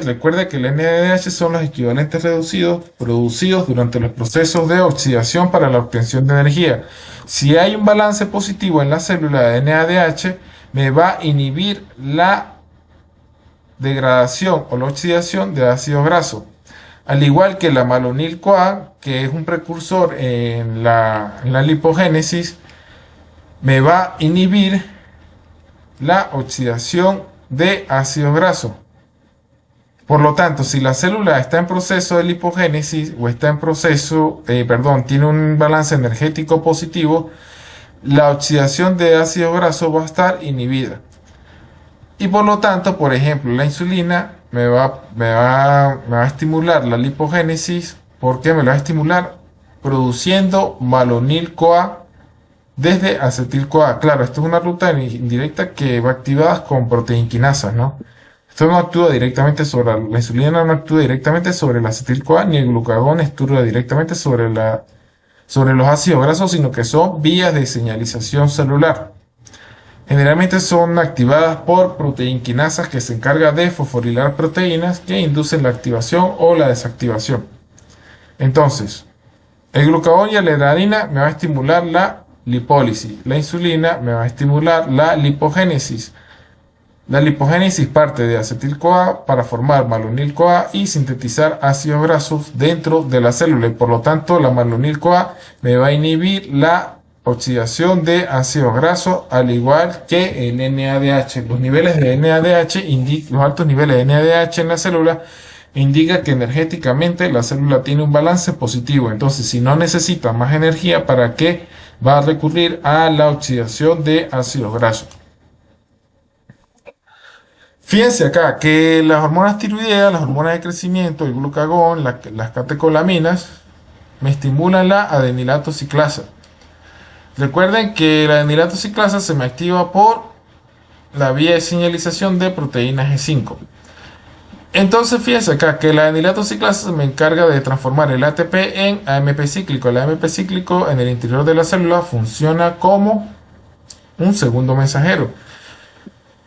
recuerda que el NADH son los equivalentes reducidos producidos durante los procesos de oxidación para la obtención de energía. Si hay un balance positivo en la célula de NADH, me va a inhibir la degradación o la oxidación de ácido graso. Al igual que la malonil-CoA, que es un precursor en la lipogénesis, me va a inhibir la oxidación de ácido graso. Por lo tanto, si la célula está en proceso de lipogénesis o está en proceso, tiene un balance energético positivo, la oxidación de ácido graso va a estar inhibida. Y por lo tanto, por ejemplo, la insulina me va a estimular la lipogénesis. ¿Por qué me la va a estimular? Produciendo malonil-CoA desde acetil-CoA. Claro, esto es una ruta indirecta que va activada con proteinquinasas, ¿no? Esto no actúa directamente sobre la insulina, no actúa directamente sobre el acetil-CoA, ni el glucagón actúa directamente sobre los ácidos grasos, sino que son vías de señalización celular. Generalmente son activadas por proteinquinasas que se encargan de fosforilar proteínas que inducen la activación o la desactivación. Entonces, el glucagón y la adrenalina me va a estimular la lipólisis. La insulina me va a estimular la lipogénesis. La lipogénesis parte de acetil-CoA para formar malonil-CoA y sintetizar ácidos grasos dentro de la célula. Y por lo tanto, la malonil-CoA me va a inhibir la oxidación de ácidos grasos, al igual que el NADH. Los niveles de NADH, los altos niveles de NADH en la célula indica que energéticamente la célula tiene un balance positivo. Entonces, si no necesita más energía, ¿para qué va a recurrir a la oxidación de ácidos grasos? Fíjense acá que las hormonas tiroideas, las hormonas de crecimiento, el glucagón, las catecolaminas, me estimulan la adenilato ciclasa. Recuerden que la adenilato ciclasa se me activa por la vía de señalización de proteína G5. Entonces fíjense acá que la adenilato ciclasa se me encarga de transformar el ATP en AMP cíclico. El AMP cíclico en el interior de la célula funciona como un segundo mensajero.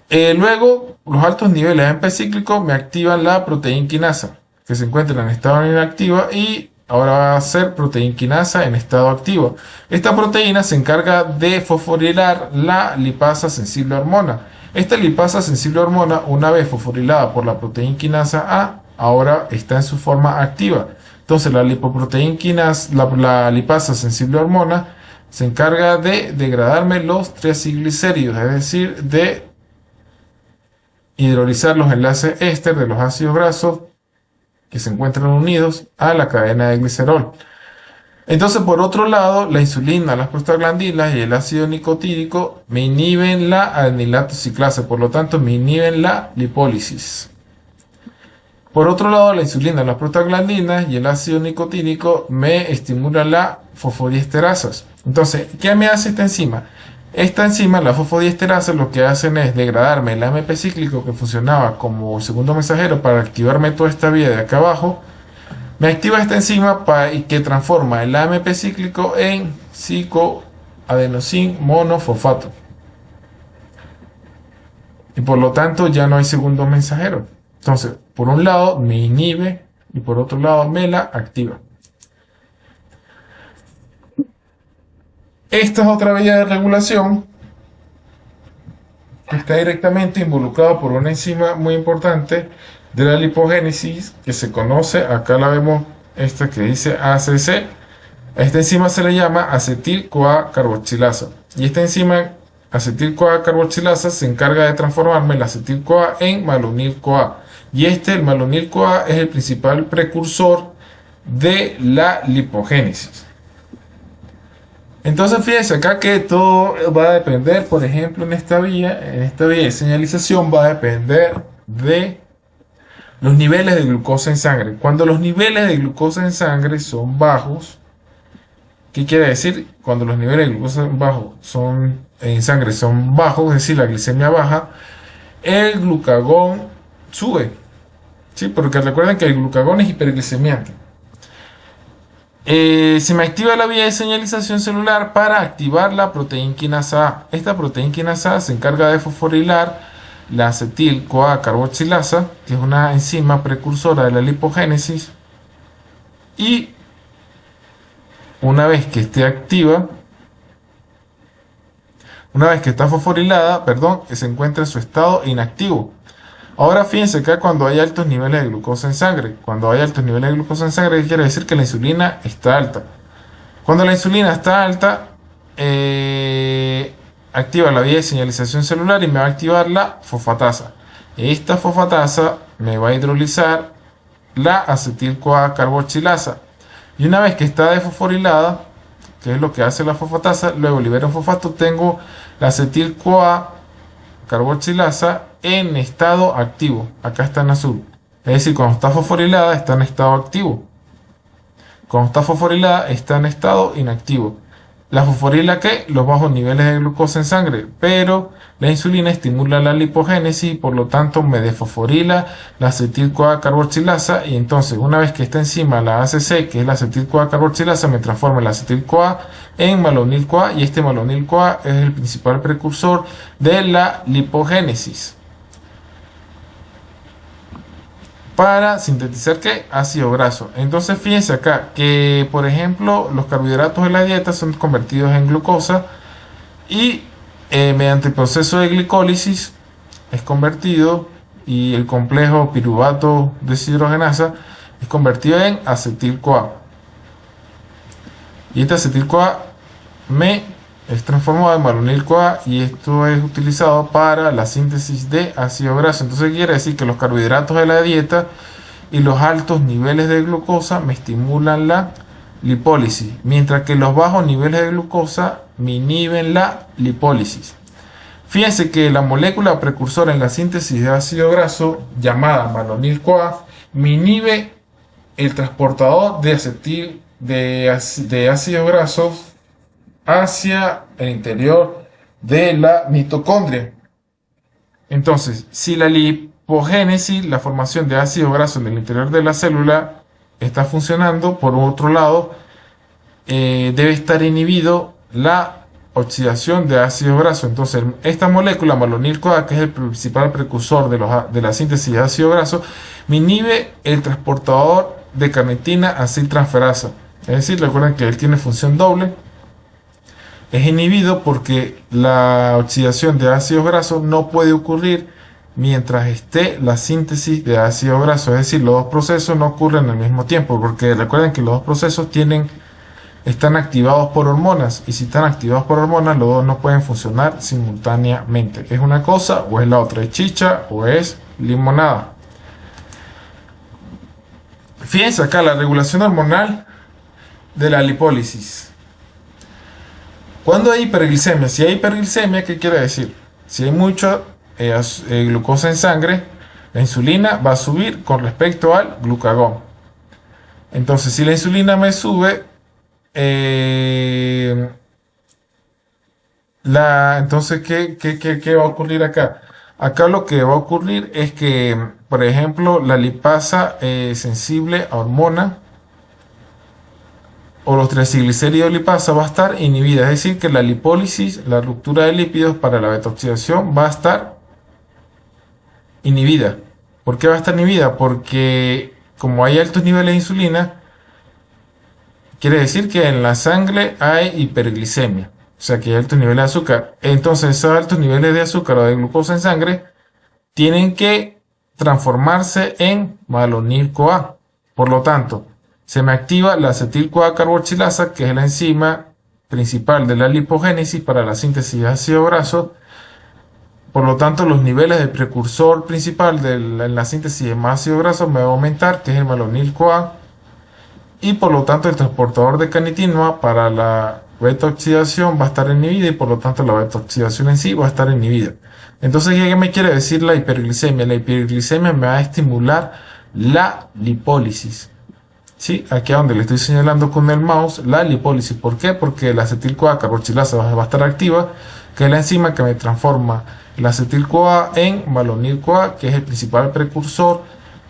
Luego, los altos niveles de AMP cíclico me activan la proteinquinasa, que se encuentra en estado inactiva, y ahora va a ser proteinquinasa en estado activo. Esta proteína se encarga de fosforilar la lipasa sensible hormona. Esta lipasa sensible hormona, una vez fosforilada por la proteinquinasa A, ahora está en su forma activa. Entonces la lipoproteinquinasa, la lipasa sensible hormona, se encarga de degradarme los triacilglicéridos, es decir, de hidrolizar los enlaces éster de los ácidos grasos que se encuentran unidos a la cadena de glicerol. Entonces, por otro lado, la insulina, las prostaglandinas y el ácido nicotínico me inhiben la adenilato ciclasa, por lo tanto me inhiben la lipólisis. Por otro lado, la insulina, las prostaglandinas y el ácido nicotínico me estimulan la fosfodiesterasas. Entonces, ¿qué me hace esta enzima? Esta enzima, la fosfodiesterasa, lo que hacen es degradarme el AMP cíclico que funcionaba como segundo mensajero para activarme toda esta vía de acá abajo. Me activa esta enzima que transforma el AMP cíclico en 5-adenosin monofosfato. Y por lo tanto ya no hay segundo mensajero. Entonces, por un lado me inhibe y por otro lado me la activa. Esta es otra vía de regulación que está directamente involucrada por una enzima muy importante de la lipogénesis que se conoce, acá la vemos, esta que dice ACC. A esta enzima se le llama acetil-CoA carboxilasa. Y esta enzima acetil-CoA carboxilasa se encarga de transformarme el acetil-CoA en malonil-CoA. Y el malonil-CoA es el principal precursor de la lipogénesis. Entonces fíjense acá que todo va a depender, por ejemplo, en esta vía de señalización va a depender de los niveles de glucosa en sangre. Cuando los niveles de glucosa en sangre son bajos, ¿qué quiere decir? Cuando los niveles de glucosa en sangre son bajos, es decir, la glicemia baja, el glucagón sube. ¿sí? Porque recuerden que el glucagón es hiperglicemiante. Se me activa la vía de señalización celular para activar la proteína quinasa A. Esta proteína quinasa A se encarga de fosforilar la acetil-CoA carboxilasa, que es una enzima precursora de la lipogénesis, y una vez que esté activa, una vez que está fosforilada, perdón, se encuentra en su estado inactivo. Ahora fíjense que cuando hay altos niveles de glucosa en sangre, cuando hay altos niveles de glucosa en sangre, quiere decir que la insulina está alta. Cuando la insulina está alta, activa la vía de señalización celular y me va a activar la fosfatasa. Esta fosfatasa me va a hidrolizar la acetil-CoA carboxilasa. Y una vez que está desfosforilada, que es lo que hace la fosfatasa, luego libera un fosfato, tengo la acetil-CoA carboxilasa en estado activo. Acá está en azul. Es decir, cuando está fosforilada está en estado activo. Cuando está fosforilada está en estado inactivo. La fosforila, ¿qué? Los bajos niveles de glucosa en sangre, pero la insulina estimula la lipogénesis y por lo tanto me desfosforila la acetil-CoA carboxilasa, y entonces una vez que está encima la ACC, que es la acetil-CoA carboxilasa, me transforma la acetil-CoA en malonil-CoA, y este malonil-CoA es el principal precursor de la lipogénesis para sintetizar ¿qué? Ácido graso. Entonces fíjense acá que, por ejemplo, los carbohidratos de la dieta son convertidos en glucosa y mediante el proceso de glicólisis es convertido, y el complejo piruvato deshidrogenasa es convertido en acetil-CoA. Y este acetil-CoA es transformado en malonil-CoA, y esto es utilizado para la síntesis de ácido graso. Entonces quiere decir que los carbohidratos de la dieta y los altos niveles de glucosa me estimulan la lipólisis, mientras que los bajos niveles de glucosa me inhiben la lipólisis. Fíjense que la molécula precursora en la síntesis de ácido graso, llamada malonil-CoA, me inhibe el transportador de ácidos grasos hacia el interior de la mitocondria. Entonces, si la lipogénesis, la formación de ácido graso en el interior de la célula, está funcionando, por otro lado, debe estar inhibido la oxidación de ácido graso. Entonces, esta molécula malonil-CoA, que es el principal precursor de la síntesis de ácido graso, me inhibe el transportador de carnitina aciltransferasa. Es decir, recuerden que él tiene función doble. Es inhibido porque la oxidación de ácidos grasos no puede ocurrir mientras esté la síntesis de ácido graso. Es decir, los dos procesos no ocurren al mismo tiempo, porque recuerden que los dos procesos están activados por hormonas, y si están activados por hormonas, los dos no pueden funcionar simultáneamente. Es una cosa o es la otra, es chicha o es limonada. Fíjense acá la regulación hormonal de la lipólisis. Cuando hay hiperglicemia, si hay hiperglicemia, ¿qué quiere decir? Si hay mucha glucosa en sangre, la insulina va a subir con respecto al glucagón. Entonces, si la insulina me sube, entonces, ¿qué va a ocurrir acá? Acá lo que va a ocurrir es que, por ejemplo, la lipasa sensible a hormona o los triglicéridos lipasa va a estar inhibida. Es decir, que la lipólisis, la ruptura de lípidos para la beta-oxidación, va a estar inhibida. ¿Por qué va a estar inhibida? Porque como hay altos niveles de insulina, quiere decir que en la sangre hay hiperglicemia. O sea que hay altos niveles de azúcar. Entonces esos altos niveles de azúcar o de glucosa en sangre tienen que transformarse en malonil-CoA. Por lo tanto, se me activa la acetil-CoA carboxilasa, que es la enzima principal de la lipogénesis para la síntesis de ácido graso. Por lo tanto, los niveles de precursor principal en la síntesis de más ácido graso me va a aumentar, que es el malonil-CoA. Y por lo tanto, el transportador de carnitina para la beta-oxidación va a estar inhibida, y por lo tanto la beta-oxidación en sí va a estar inhibida. Entonces, ¿qué me quiere decir la hiperglicemia? La hiperglicemia me va a estimular la lipólisis. ¿Sí? Aquí a donde le estoy señalando con el mouse, la lipólisis. ¿Por qué? Porque la acetil-CoA carboxilasa va a estar activa, que es la enzima que me transforma la acetil-CoA en malonil-CoA, que es el principal precursor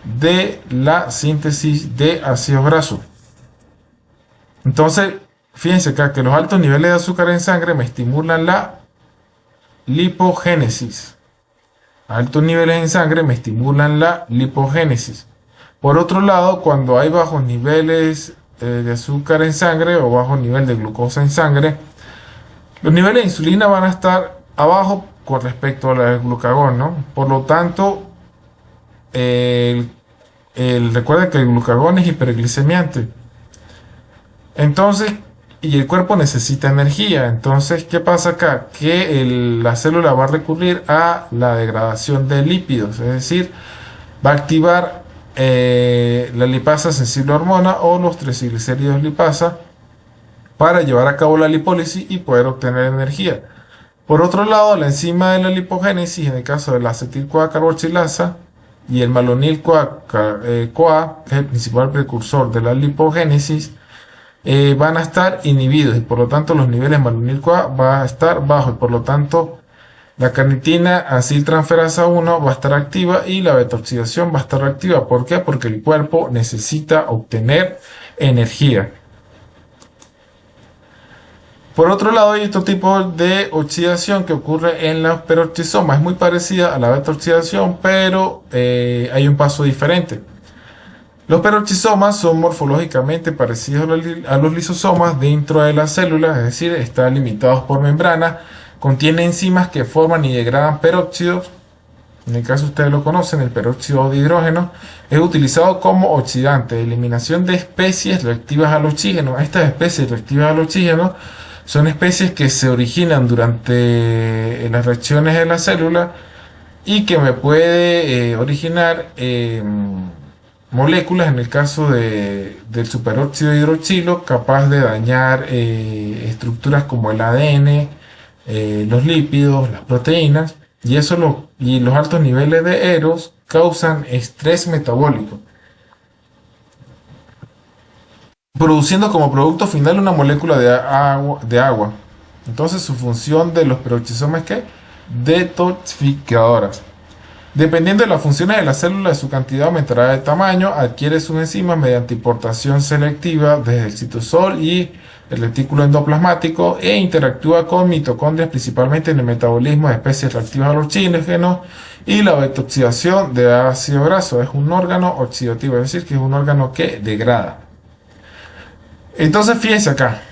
de la síntesis de ácidos grasos. Entonces, fíjense acá que los altos niveles de azúcar en sangre me estimulan la lipogénesis. Altos niveles en sangre me estimulan la lipogénesis. Por otro lado, cuando hay bajos niveles de azúcar en sangre o bajo nivel de glucosa en sangre, los niveles de insulina van a estar abajo con respecto al glucagón, ¿no? Por lo tanto, el, recuerden que el glucagón es hiperglicemiante. Entonces, y el cuerpo necesita energía. Entonces, ¿qué pasa acá? Que la célula va a recurrir a la degradación de lípidos, es decir, va a activar la lipasa sensible a hormona o los triglicéridos lipasa para llevar a cabo la lipólisis y poder obtener energía. Por otro lado, la enzima de la lipogénesis, en el caso de la acetil-CoA carboxilasa y el malonil-CoA, que es el principal precursor de la lipogénesis, van a estar inhibidos y por lo tanto los niveles de malonil-CoA van a estar bajos y por lo tanto la carnitina aciltransferasa 1 va a estar activa y la beta-oxidación va a estar activa. ¿Por qué? Porque el cuerpo necesita obtener energía. Por otro lado, hay otro tipo de oxidación que ocurre en los peroxisomas. Es muy parecida a la beta-oxidación, pero hay un paso diferente. Los peroxisomas son morfológicamente parecidos a los lisosomas dentro de las células, es decir, están limitados por membranas, contienen enzimas que forman y degradan peróxidos. En el caso ustedes lo conocen, el peróxido de hidrógeno es utilizado como oxidante de eliminación de especies reactivas al oxígeno. Estas especies reactivas al oxígeno son especies que se originan durante las reacciones de la célula y que me puede originar moléculas, en el caso del superóxido de hidroxilo, capaz de dañar estructuras como el ADN, los lípidos, las proteínas, y los altos niveles de Eros causan estrés metabólico, produciendo como producto final una molécula de agua. Entonces su función de los peroxisomas es que detoxificadoras. Dependiendo de las funciones de la célula, su cantidad aumentará de tamaño, adquiere sus enzimas mediante importación selectiva desde el citosol y el retículo endoplasmático e interactúa con mitocondrias principalmente en el metabolismo de especies reactivas al oxígeno y la betoxidación de ácido graso. Es un órgano oxidativo, es decir, que es un órgano que degrada. Entonces, fíjense acá.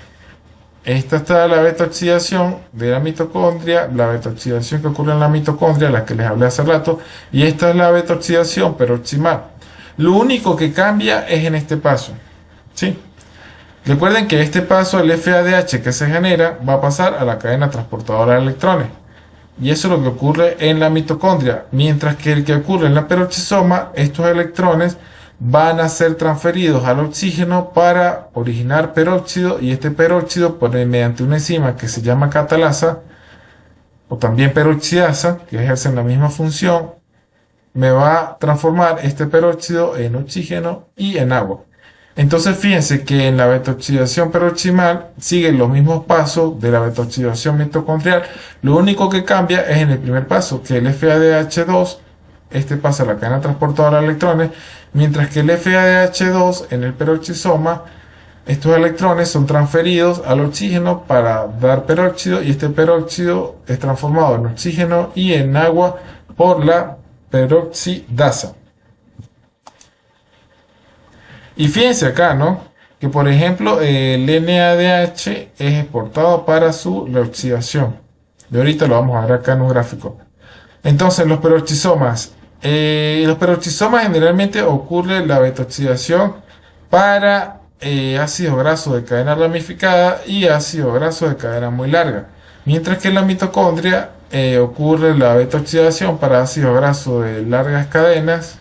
Esta está la beta-oxidación de la mitocondria, la beta-oxidación que ocurre en la mitocondria, la que les hablé hace rato, y esta es la beta-oxidación peroximal. Lo único que cambia es en este paso, ¿sí? Recuerden que este paso, el FADH que se genera, va a pasar a la cadena transportadora de electrones. Y eso es lo que ocurre en la mitocondria, mientras que el que ocurre en la peroxisoma, estos electrones van a ser transferidos al oxígeno para originar peróxido y este peróxido mediante una enzima que se llama catalasa o también peroxidasa, que ejercen la misma función, me va a transformar este peróxido en oxígeno y en agua. Entonces fíjense que en la betoxidación peroximal siguen los mismos pasos de la betoxidación mitocondrial. Lo único que cambia es en el primer paso, que el FADH2, este pasa a la cadena transportadora de electrones, mientras que el FADH2 en el peroxisoma, estos electrones son transferidos al oxígeno para dar peróxido y este peróxido es transformado en oxígeno y en agua por la peroxidasa. Y fíjense acá, ¿no? Que por ejemplo el NADH es exportado para su reoxidación. Y ahorita lo vamos a ver acá en un gráfico. Entonces los peroxisomas generalmente ocurre la betoxidación para ácido graso de cadena ramificada y ácido graso de cadena muy larga. Mientras que en la mitocondria ocurre la betoxidación para ácido graso de largas cadenas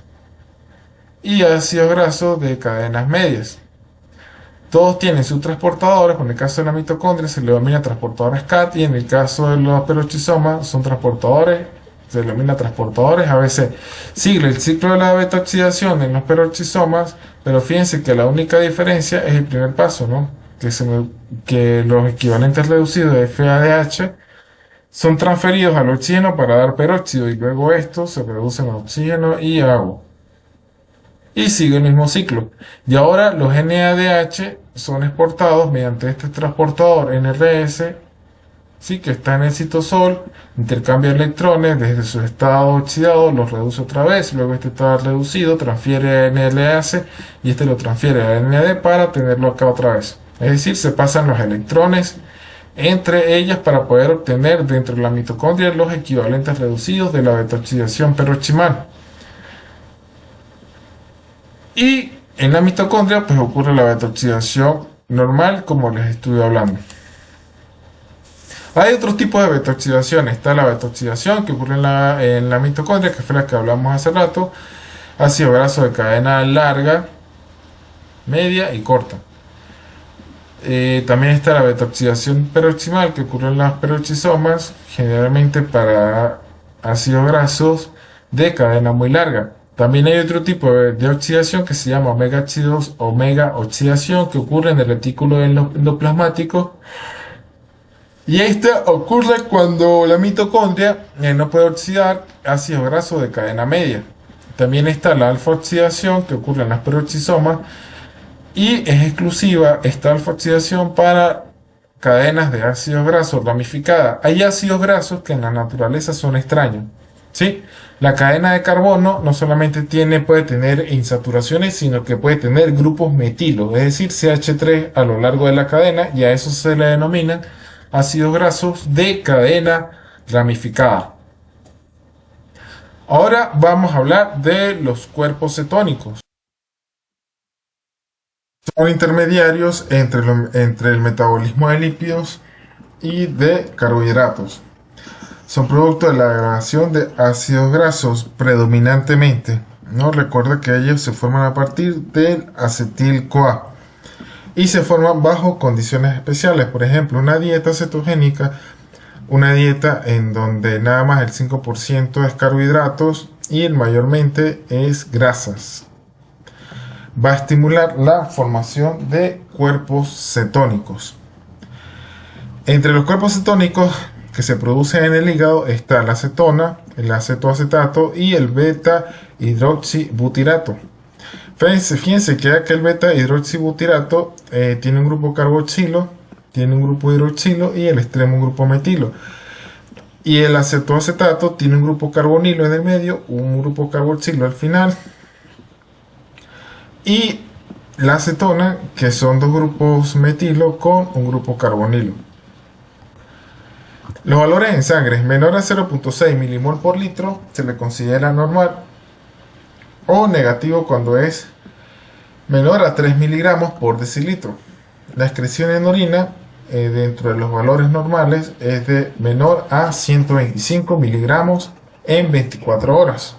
y ácido graso de cadenas medias. Todos tienen sus transportadores, en el caso de la mitocondria se le denomina transportadores CAT y en el caso de los peroxisomas son transportadores, se denomina transportadores ABC. Sigue el ciclo de la beta-oxidación en los peroxisomas, pero fíjense que la única diferencia es el primer paso, ¿no? Que los equivalentes reducidos de FADH son transferidos al oxígeno para dar peróxido y luego estos se reducen a oxígeno y agua. y sigue el mismo ciclo. Y ahora los NADH son exportados mediante este transportador NRS, sí, que está en el citosol, intercambia electrones desde su estado oxidado, los reduce otra vez, luego este está reducido, transfiere a NLAC y este lo transfiere a NAD para tenerlo acá otra vez. Es decir, se pasan los electrones entre ellas para poder obtener dentro de la mitocondria los equivalentes reducidos de la beta-oxidación peroximal. Y en la mitocondria pues ocurre la beta-oxidación normal, como les estuve hablando. Hay otros tipos de beta-oxidación. Está la beta-oxidación que ocurre en la mitocondria, que fue la que hablamos hace rato. Ácido graso de cadena larga, media y corta. También está la beta-oxidación peroximal que ocurre en las peroxisomas, generalmente para ácidos grasos de cadena muy larga. También hay otro tipo de oxidación que se llama omega oxidación, que ocurre en el retículo endoplasmático. Y esta ocurre cuando la mitocondria no puede oxidar ácidos grasos de cadena media. También está la alfa-oxidación que ocurre en las peroxisomas y es exclusiva esta alfa-oxidación para cadenas de ácidos grasos ramificadas. Hay ácidos grasos que en la naturaleza son extraños. ¿Sí? La cadena de carbono no solamente puede tener insaturaciones, sino que puede tener grupos metilo, es decir, CH3 a lo largo de la cadena, y a eso se le denominan ácidos grasos de cadena ramificada. Ahora vamos a hablar de los cuerpos cetónicos. Son intermediarios entre el metabolismo de lípidos y de carbohidratos. Son producto de la degradación de ácidos grasos predominantemente. ¿No? Recuerda que ellos se forman a partir del acetil-CoA y se forman bajo condiciones especiales. Por ejemplo, una dieta cetogénica, una dieta en donde nada más el 5% es carbohidratos y el mayormente es grasas, va a estimular la formación de cuerpos cetónicos. Entre los cuerpos cetónicos que se producen en el hígado está la acetona, el acetoacetato y el beta-hidroxibutirato. Fíjense que aquel beta-hidroxibutirato tiene un grupo carboxilo, tiene un grupo hidroxilo y el extremo un grupo metilo. Y el acetoacetato tiene un grupo carbonilo en el medio, un grupo carboxilo al final. Y la acetona, que son dos grupos metilo con un grupo carbonilo. Los valores en sangre menor a 0.6 milimol por litro se le considera normal, o negativo cuando es menor a 3 miligramos por decilitro. La excreción en orina dentro de los valores normales es de menor a 125 miligramos en 24 horas.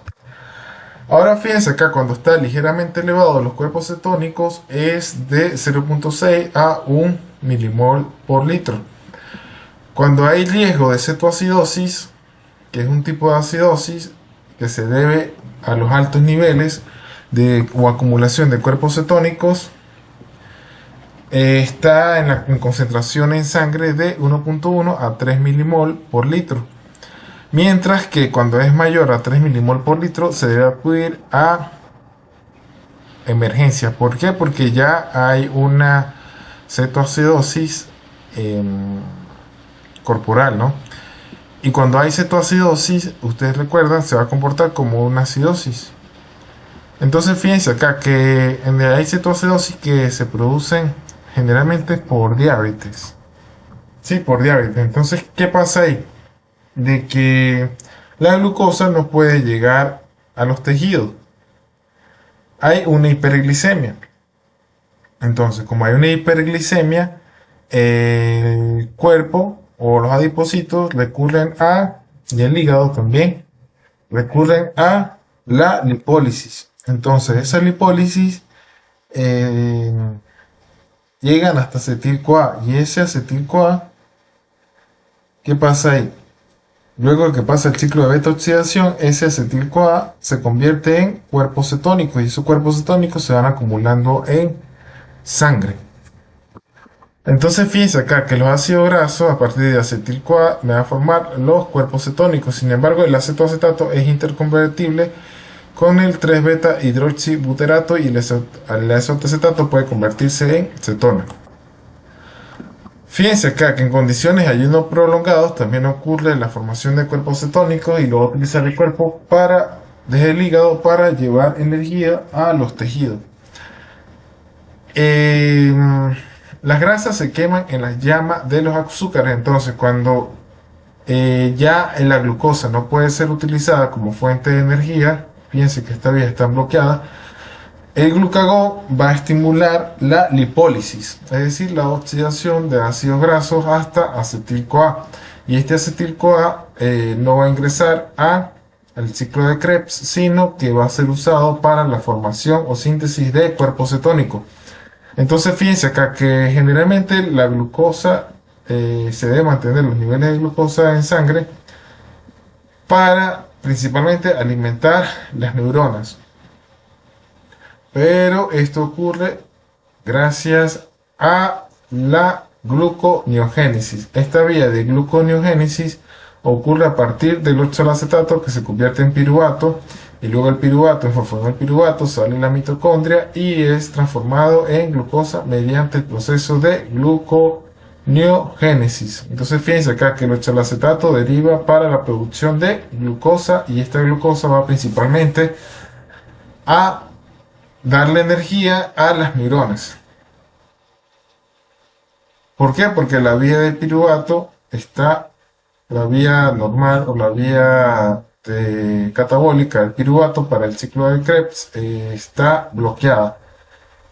Ahora fíjense acá, cuando está ligeramente elevado los cuerpos cetónicos es de 0.6 a 1 milimol por litro. Cuando hay riesgo de cetoacidosis, que es un tipo de acidosis que se debe a los altos niveles o acumulación de cuerpos cetónicos, está en concentración en sangre de 1.1 a 3 milimol por litro. Mientras que cuando es mayor a 3 milimol por litro se debe acudir a emergencia. ¿Por qué? Porque ya hay una cetoacidosis corporal, ¿no? Y cuando hay cetoacidosis, ustedes recuerdan, se va a comportar como una acidosis. Entonces fíjense acá que hay cetoacidosis que se producen generalmente por diabetes. Sí, por diabetes. Entonces, ¿qué pasa ahí? De que la glucosa no puede llegar a los tejidos. Hay una hiperglicemia. Entonces, como hay una hiperglicemia, el cuerpo o los adipocitos recurren y el hígado también, recurren a la lipólisis. Entonces, esa lipólisis llegan hasta acetil-CoA. Y ese acetil-CoA, ¿qué pasa ahí? Luego de que pasa el ciclo de beta-oxidación, ese acetil-CoA se convierte en cuerpos cetónicos y esos cuerpos cetónicos se van acumulando en sangre. Entonces fíjense acá que los ácidos grasos a partir de acetil-CoA me van a formar los cuerpos cetónicos. Sin embargo, el acetoacetato es interconvertible con el 3-beta hidroxibuterato y el acetato puede convertirse en cetona. Fíjense acá que en condiciones de ayuno prolongados también ocurre la formación de cuerpos cetónicos y lo va a utilizar el cuerpo desde el hígado para llevar energía a los tejidos. Eh, las grasas se queman en las llamas de los azúcares, entonces cuando ya la glucosa no puede ser utilizada como fuente de energía, fíjense que esta vía está bloqueada, el glucagón va a estimular la lipólisis, es decir, la oxidación de ácidos grasos hasta acetil-CoA. Y este acetil-CoA no va a ingresar al ciclo de Krebs, sino que va a ser usado para la formación o síntesis de cuerpo cetónico. Entonces, fíjense acá que generalmente la glucosa se debe mantener los niveles de glucosa en sangre para principalmente alimentar las neuronas. Pero esto ocurre gracias a la gluconeogénesis. Esta vía de gluconeogénesis ocurre a partir del oxalacetato que se convierte en piruvato y luego el piruvato, en forma del piruvato, sale en la mitocondria y es transformado en glucosa mediante el proceso de gluconeogénesis. Entonces fíjense acá que el oxalacetato deriva para la producción de glucosa y esta glucosa va principalmente a darle energía a las neuronas. ¿Por qué? Porque la vía del piruvato la vía normal o la vía catabólica del piruvato para el ciclo de Krebs está bloqueada.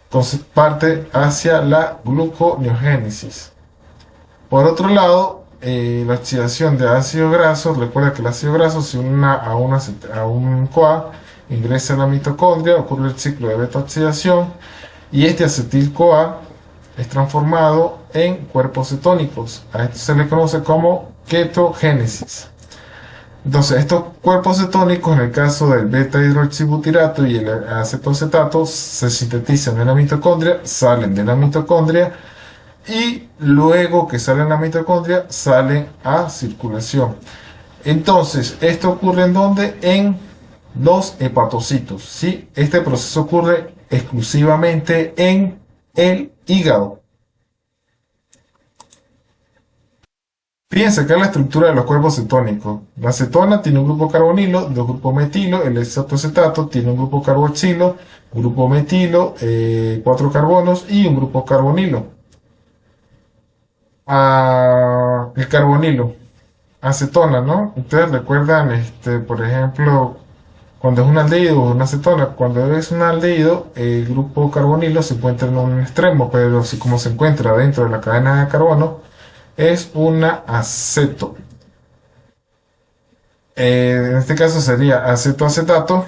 Entonces parte hacia la gluconeogénesis. Por otro lado, la oxidación de ácidos grasos, recuerda que el ácido graso se une a un CoA, ingresa a la mitocondria, ocurre el ciclo de beta-oxidación y este acetil-CoA es transformado en cuerpos cetónicos. A esto se le conoce como ketogénesis. Entonces, estos cuerpos cetónicos, en el caso del beta-hidroxibutirato y el acetoacetato, se sintetizan en la mitocondria, salen de la mitocondria y luego que salen de la mitocondria, salen a circulación. Entonces, esto ocurre en ¿dónde? En los hepatocitos, ¿sí? Este proceso ocurre exclusivamente en el hígado. Fíjense acá la estructura de los cuerpos cetónicos. La cetona tiene un grupo carbonilo, dos grupos metilo, el acetoacetato tiene un grupo carboxilo, un grupo metilo, 4 carbonos y un grupo carbonilo. El carbonilo, acetona, ¿no? Ustedes recuerdan, por ejemplo, cuando es un aldehído o una acetona, cuando es un aldehído, el grupo carbonilo se encuentra en un extremo, pero como se encuentra dentro de la cadena de carbono, es una aceto. En este caso sería acetoacetato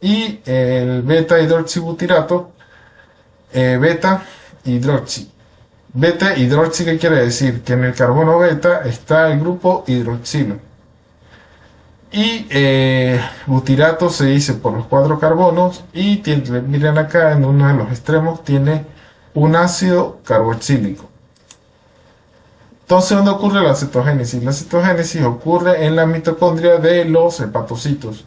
y el beta hidroxibutirato, beta hidroxi. Beta hidroxi, ¿qué quiere decir? Que en el carbono beta está el grupo hidroxilo. Y butirato se dice por los 4 carbonos y miren acá en uno de los extremos tiene un ácido carboxílico. Entonces, ¿dónde ocurre la cetogénesis? La cetogénesis ocurre en la mitocondria de los hepatocitos.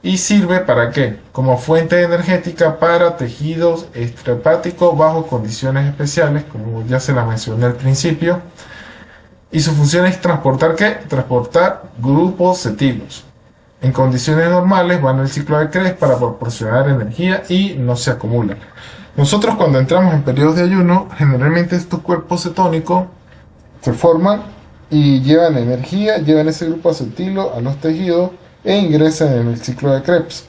¿Y sirve para qué? Como fuente energética para tejidos extrahepáticos bajo condiciones especiales, como ya se la mencioné al principio. Y su función es transportar ¿qué? Transportar grupos cetilos. En condiciones normales van al ciclo de Krebs para proporcionar energía y no se acumulan. Nosotros cuando entramos en periodos de ayuno, generalmente estos cuerpos cetónicos se forman y llevan energía, llevan ese grupo acetilo a los tejidos e ingresan en el ciclo de Krebs.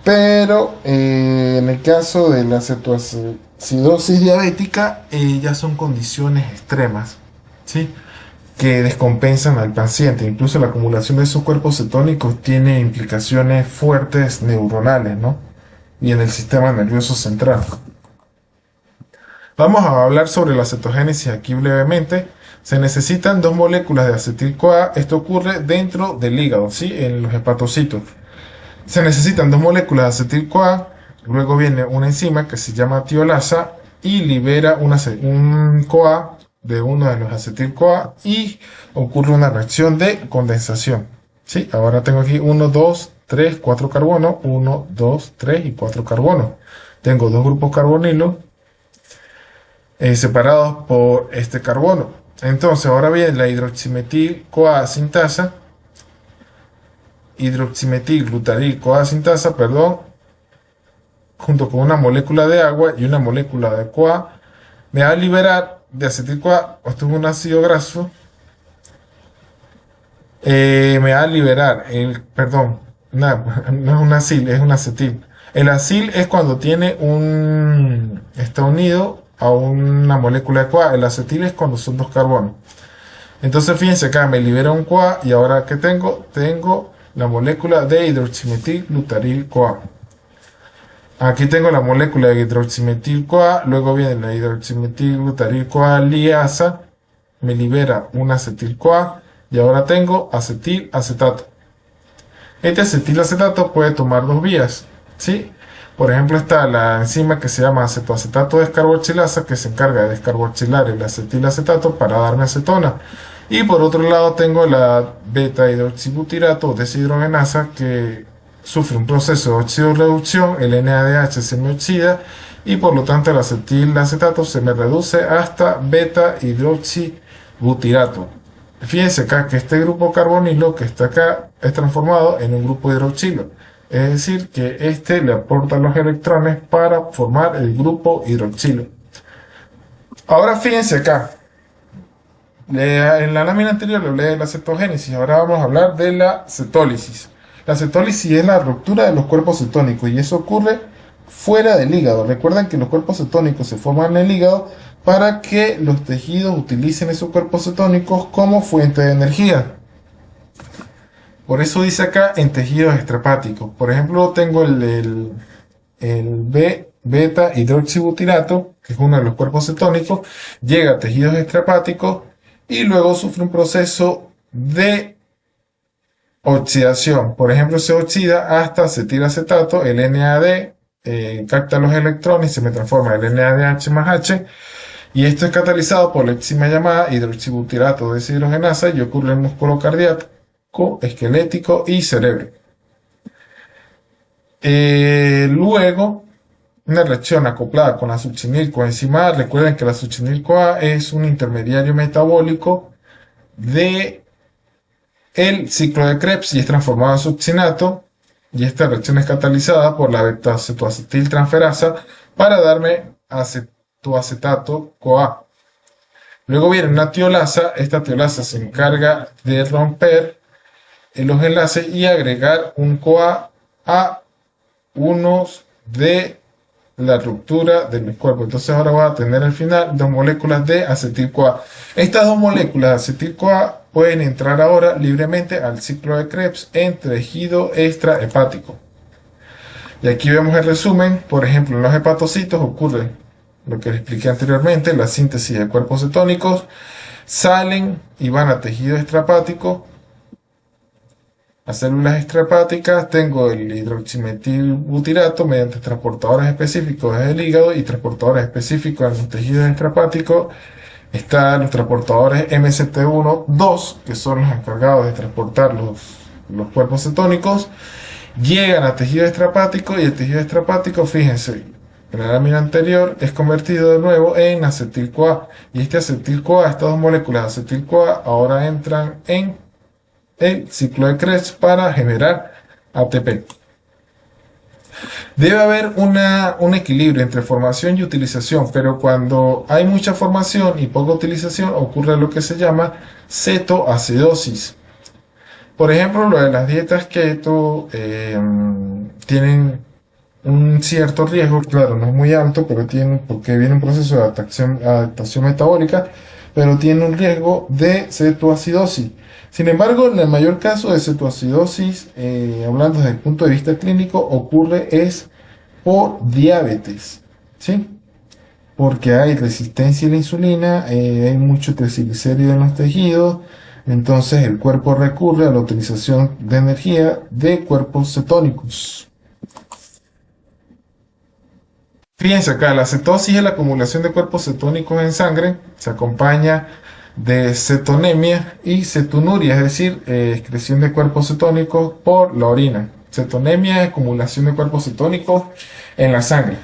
Pero en el caso de la cetoacidosis diabética, ya son condiciones extremas, ¿sí? Que descompensan al paciente. Incluso la acumulación de esos cuerpos cetónicos tiene implicaciones fuertes neuronales, ¿no? Y en el sistema nervioso central. Vamos a hablar sobre la cetogénesis aquí brevemente. Se necesitan 2 moléculas de acetil-CoA. Esto ocurre dentro del hígado, ¿sí? En los hepatocitos. Se necesitan 2 moléculas de acetil-CoA. Luego viene una enzima que se llama tiolasa y libera un CoA de uno de los acetil-CoA y ocurre una reacción de condensación, ¿sí? Ahora tengo aquí 1, 2, 3, 4 carbonos, 1, 2, 3 y 4 carbonos. Tengo dos grupos carbonilo separados por este carbono. Entonces, ahora bien, la hidroximetil-CoA sintasa, hidroximetil-glutaril-CoA sintasa, perdón, junto con una molécula de agua y una molécula de CoA, me va a liberar de acetil-CoA, esto es un ácido graso, me va a liberar perdón, no es un acil, es un acetil. El acil es cuando está unido a una molécula de CoA. El acetil es cuando son dos carbonos. Entonces fíjense acá, me libera un CoA y ahora ¿qué tengo? Tengo la molécula de hidroximetil-glutaril-CoA. Aquí tengo la molécula de hidroximetil-CoA, luego viene la hidroximetil-glutaril-CoA liasa, me libera un acetil-CoA y ahora tengo acetil-acetato. Este acetil-acetato puede tomar dos vías, ¿sí? Por ejemplo, está la enzima que se llama acetoacetato descarboxilasa, que se encarga de descarboxilar el acetil-acetato para darme acetona. Y por otro lado tengo la beta-hidroxibutirato deshidrogenasa, que sufre un proceso de oxidorreducción, el NADH se me oxida y por lo tanto el acetil-acetato se me reduce hasta beta-hidroxibutirato. Fíjense acá que este grupo carbonilo que está acá es transformado en un grupo hidroxilo. Es decir, que este le aporta los electrones para formar el grupo hidroxilo. Ahora fíjense acá. En la lámina anterior le hablé de la cetogénesis. Ahora vamos a hablar de la cetólisis. La cetólisis es la ruptura de los cuerpos cetónicos y eso ocurre fuera del hígado. Recuerden que los cuerpos cetónicos se forman en el hígado para que los tejidos utilicen esos cuerpos cetónicos como fuente de energía. Por eso dice acá en tejidos extrahepáticos. Por ejemplo, tengo el beta hidroxibutirato, que es uno de los cuerpos cetónicos, llega a tejidos extrahepáticos y luego sufre un proceso de oxidación. Por ejemplo, se oxida hasta acetilacetato, el NAD capta los electrones y se me transforma en NADH más H. Y esto es catalizado por la enzima llamada hidroxibutirato deshidrogenasa y ocurre en el músculo cardíaco, esquelético y cerebro. Luego, una reacción acoplada con la succinil-coenzima A. Recuerden que la succinil-CoA es un intermediario metabólico de el ciclo de Krebs y es transformado en succinato. Y esta reacción es catalizada por la beta-cetoacetiltransferasa para darme acetoacetato CoA. Luego viene una tiolasa. Esta tiolasa se encarga de romper los enlaces y agregar un CoA a unos de la ruptura de mis cuerpos. Entonces ahora voy a tener al final dos moléculas de acetil-CoA. Estas dos moléculas de acetil-CoA pueden entrar ahora libremente al ciclo de Krebs en tejido extrahepático. Y aquí vemos el resumen. Por ejemplo, en los hepatocitos ocurre lo que les expliqué anteriormente, la síntesis de cuerpos cetónicos, salen y van a tejido extrahepático, a células extrahepáticas. Tengo el hidroximetilbutirato mediante transportadores específicos del hígado y transportadores específicos en los tejidos extrahepáticos. Están los transportadores MCT1, 2, que son los encargados de transportar los cuerpos cetónicos. Llegan a tejido extrahepático y el tejido extrahepático, fíjense, en la lámina anterior es convertido de nuevo en acetil-CoA. Y este acetil-CoA, estas dos moléculas de acetil-CoA, ahora entran en el ciclo de Krebs para generar ATP. Debe haber un equilibrio entre formación y utilización, pero cuando hay mucha formación y poca utilización ocurre lo que se llama cetoacidosis. Por ejemplo, lo de las dietas keto tienen un cierto riesgo, claro, no es muy alto, pero porque viene un proceso de adaptación metabólica, pero tiene un riesgo de cetoacidosis. Sin embargo, en el mayor caso de cetoacidosis, hablando desde el punto de vista clínico, ocurre es por diabetes, ¿sí? Porque hay resistencia a la insulina, hay mucho triglicérido en los tejidos, entonces el cuerpo recurre a la utilización de energía de cuerpos cetónicos. Fíjense acá, la cetosis es la acumulación de cuerpos cetónicos en sangre, se acompaña de cetonemia y cetonuria, es decir, excreción de cuerpos cetónicos por la orina. Cetonemia es acumulación de cuerpos cetónicos en la sangre.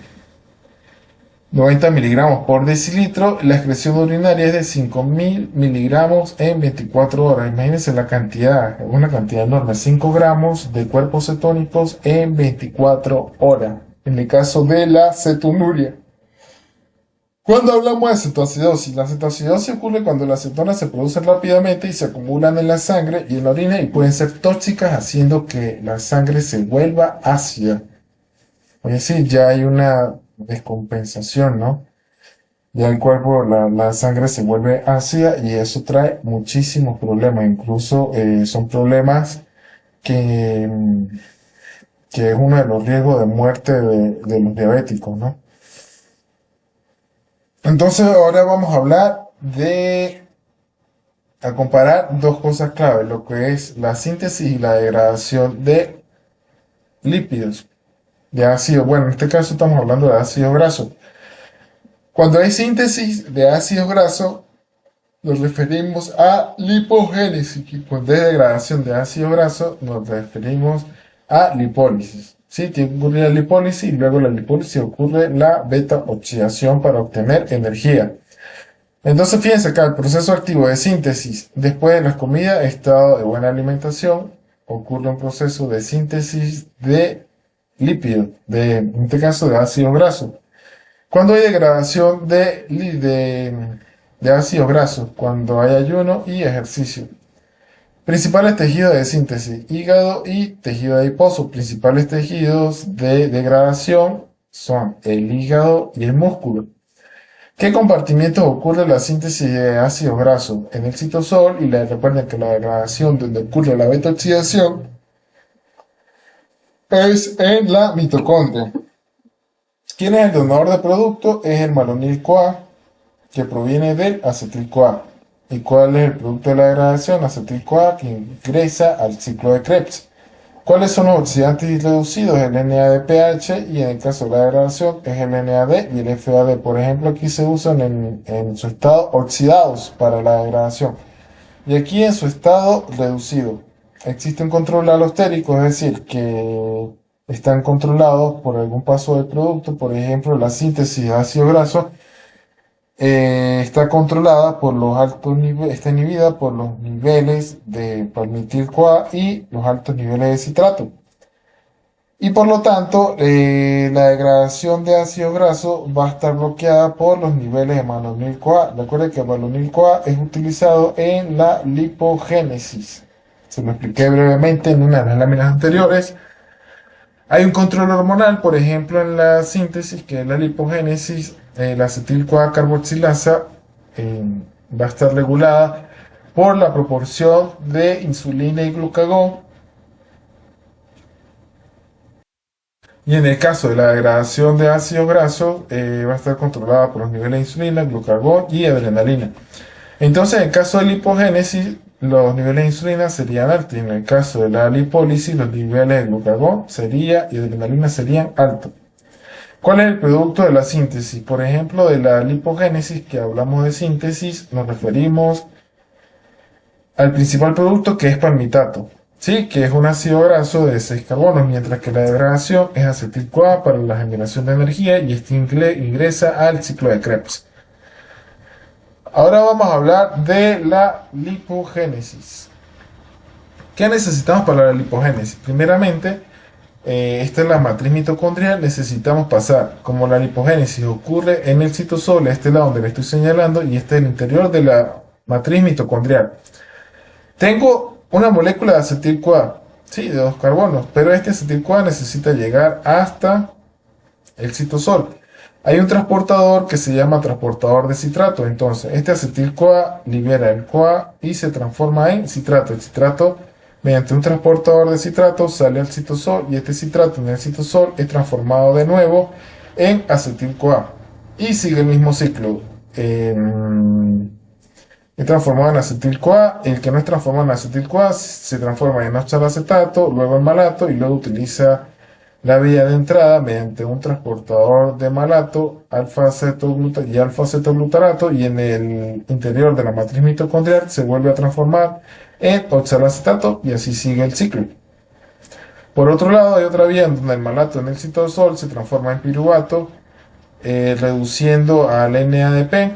90 miligramos por decilitro. La excreción urinaria es de 5000 miligramos en 24 horas. Imagínense la cantidad, una cantidad enorme, 5 gramos de cuerpos cetónicos en 24 horas. En el caso de la cetonuria. Cuando hablamos de cetoacidosis, la cetoacidosis ocurre cuando las cetonas se producen rápidamente y se acumulan en la sangre y en la orina y pueden ser tóxicas, haciendo que la sangre se vuelva ácida. Es decir, ya hay una descompensación, ¿no? Ya el cuerpo, la sangre se vuelve ácida y eso trae muchísimos problemas. Incluso son problemas que, que es uno de los riesgos de muerte de los diabéticos, ¿no? Entonces ahora vamos a hablar a comparar dos cosas clave, lo que es la síntesis y la degradación de lípidos, de ácido. Bueno, en este caso estamos hablando de ácido graso. Cuando hay síntesis de ácidos grasos, nos referimos a lipogénesis, y cuando hay degradación de ácido graso, nos referimos a lipólisis. Sí, tiene que ocurrir la lipólisis y luego la lipólisis ocurre la beta oxidación para obtener energía. Entonces, fíjense acá, el proceso activo de síntesis después de las comidas, estado de buena alimentación, ocurre un proceso de síntesis de lípidos, en este caso de ácido graso. Cuando hay degradación de ácidos grasos, cuando hay ayuno y ejercicio. Principales tejidos de síntesis, hígado y tejido adiposo. Principales tejidos de degradación son el hígado y el músculo. ¿Qué compartimientos ocurre la síntesis de ácidos grasos? En el citosol, y recuerden que la degradación donde ocurre la beta oxidación es en la mitocondria. ¿Quién es el donador de producto? Es el malonil-CoA, que proviene del acetil-CoA. ¿Y cuál es el producto de la degradación? Acetil-CoA, que ingresa al ciclo de Krebs. ¿Cuáles son los oxidantes reducidos? El NADPH, y en el caso de la degradación es el NAD y el FAD. Por ejemplo, aquí se usan en su estado oxidados para la degradación. Y aquí en su estado reducido. Existe un control alostérico, es decir, que están controlados por algún paso del producto. Por ejemplo, la síntesis de ácido graso está controlada por los altos niveles, está inhibida por los niveles de palmitil-CoA y los altos niveles de citrato. Y por lo tanto, la degradación de ácido graso va a estar bloqueada por los niveles de malonil-CoA. Recuerden que el malonil-CoA es utilizado en la lipogénesis. Se lo expliqué brevemente en una de las láminas anteriores. Hay un control hormonal, por ejemplo, en la síntesis, que es la lipogénesis. La acetil-CoA carboxilasa va a estar regulada por la proporción de insulina y glucagón. Y en el caso de la degradación de ácidos grasos, va a estar controlada por los niveles de insulina, glucagón y adrenalina. Entonces, en el caso de lipogénesis, los niveles de insulina serían altos. Y en el caso de la lipólisis, los niveles de glucagón y adrenalina serían altos. ¿Cuál es el producto de la síntesis? Por ejemplo, de la lipogénesis, que hablamos de síntesis, nos referimos al principal producto, que es palmitato, ¿sí? Que es un ácido graso de 6 carbonos, mientras que la degradación es acetil-CoA para la generación de energía y este ingresa al ciclo de Krebs. Ahora vamos a hablar de la lipogénesis. ¿Qué necesitamos para la lipogénesis? Primeramente, esta es la matriz mitocondrial. Necesitamos pasar, como la lipogénesis ocurre en el citosol, este es la donde le estoy señalando, y este es el interior de la matriz mitocondrial. Tengo una molécula de acetil-CoA, sí, de 2 carbonos, pero este acetil-CoA necesita llegar hasta el citosol. Hay un transportador que se llama transportador de citrato. Entonces, este acetil-CoA libera el CoA y se transforma en citrato. El citrato, mediante un transportador de citrato, sale al citosol y este citrato en el citosol es transformado de nuevo en acetil-CoA. Y sigue el mismo ciclo. Es transformado en acetil-CoA. El que no es transformado en acetil-CoA se transforma en oxalacetato, luego en malato y luego utiliza la vía de entrada mediante un transportador de malato, alfa-acetoglutarato y alfa-acetoglutarato, y en el interior de la matriz mitocondrial se vuelve a transformar en oxalacetato y así sigue el ciclo. Por otro lado, hay otra vía en donde el malato en el citosol se transforma en piruvato, reduciendo al NADP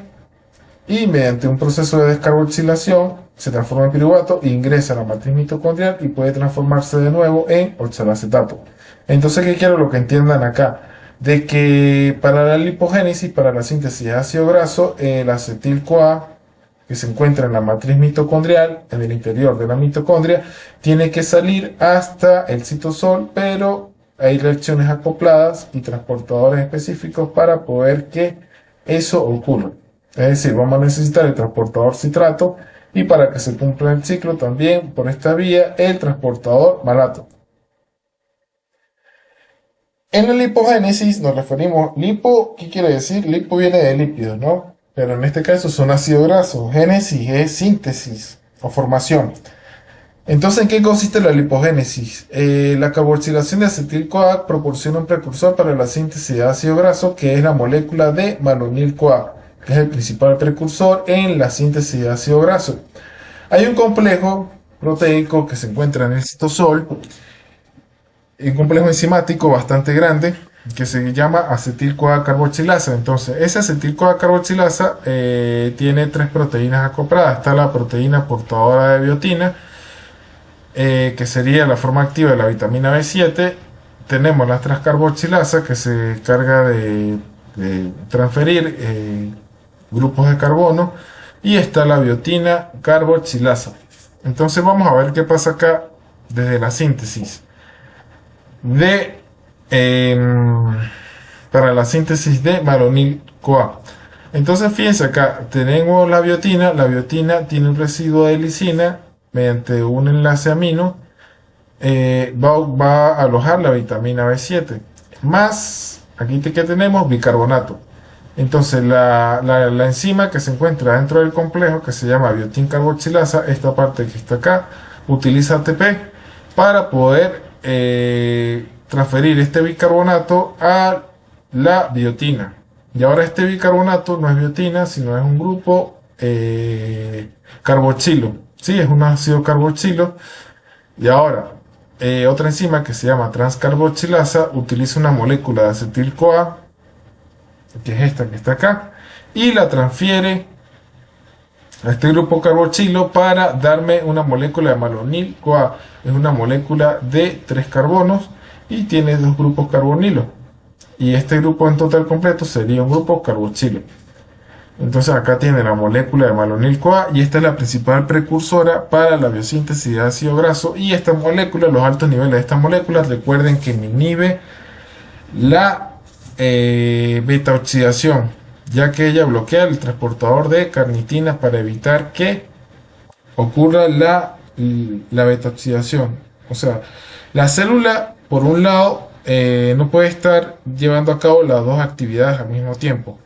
y mediante un proceso de descarboxilación se transforma en piruvato, ingresa a la matriz mitocondrial y puede transformarse de nuevo en oxalacetato. Entonces, ¿qué quiero lo que entiendan acá? De que para la lipogénesis, para la síntesis de ácido graso, el acetil-CoA que se encuentra en la matriz mitocondrial, en el interior de la mitocondria, tiene que salir hasta el citosol, pero hay reacciones acopladas y transportadores específicos para poder que eso ocurra. Es decir, vamos a necesitar el transportador citrato y para que se cumpla el ciclo también por esta vía el transportador malato. En la lipogénesis nos referimos, lipo, ¿qué quiere decir? Lipo viene de lípidos, ¿no? Pero en este caso son ácidos grasos. Génesis es síntesis o formación. Entonces, ¿en qué consiste la lipogénesis? La carboxilación de acetil-CoA proporciona un precursor para la síntesis de ácido graso, que es la molécula de malonil-CoA, que es el principal precursor en la síntesis de ácido graso. Hay un complejo proteico que se encuentra en el citosol, un complejo enzimático bastante grande que se llama acetil-CoA carboxilasa. Entonces, esa acetil-CoA carboxilasa tiene tres proteínas acopladas. Está la proteína portadora de biotina, que sería la forma activa de la vitamina B7. Tenemos la transcarboxilasa, que se carga de transferir grupos de carbono. Y está la biotina carboxilasa. Entonces, vamos a ver qué pasa acá desde la síntesis de para la síntesis de malonil-CoA. Entonces fíjense acá, tenemos la biotina tiene un residuo de lisina mediante un enlace amino, va a alojar la vitamina B7, más aquí que tenemos bicarbonato. Entonces la enzima que se encuentra dentro del complejo, que se llama biotin carboxilasa, esta parte que está acá, utiliza ATP para poder transferir este bicarbonato a la biotina. Y ahora este bicarbonato no es biotina, sino es un grupo carboxilo. Sí, es un ácido carboxilo. Y ahora, otra enzima que se llama transcarboxilasa utiliza una molécula de acetil-CoA, que es esta que está acá, y la transfiere a este grupo carboxilo para darme una molécula de malonil-CoA. Es una molécula de 3 carbonos y tiene 2 grupos carbonilo. Y este grupo en total completo sería un grupo carboxilo. Entonces acá tiene la molécula de malonil-CoA y esta es la principal precursora para la biosíntesis de ácido graso. Y esta molécula, los altos niveles de esta molécula, recuerden que inhibe la beta oxidación, ya que ella bloquea el transportador de carnitina para evitar que ocurra la beta oxidación. O sea, la célula, por un lado, no puede estar llevando a cabo las dos actividades al mismo tiempo.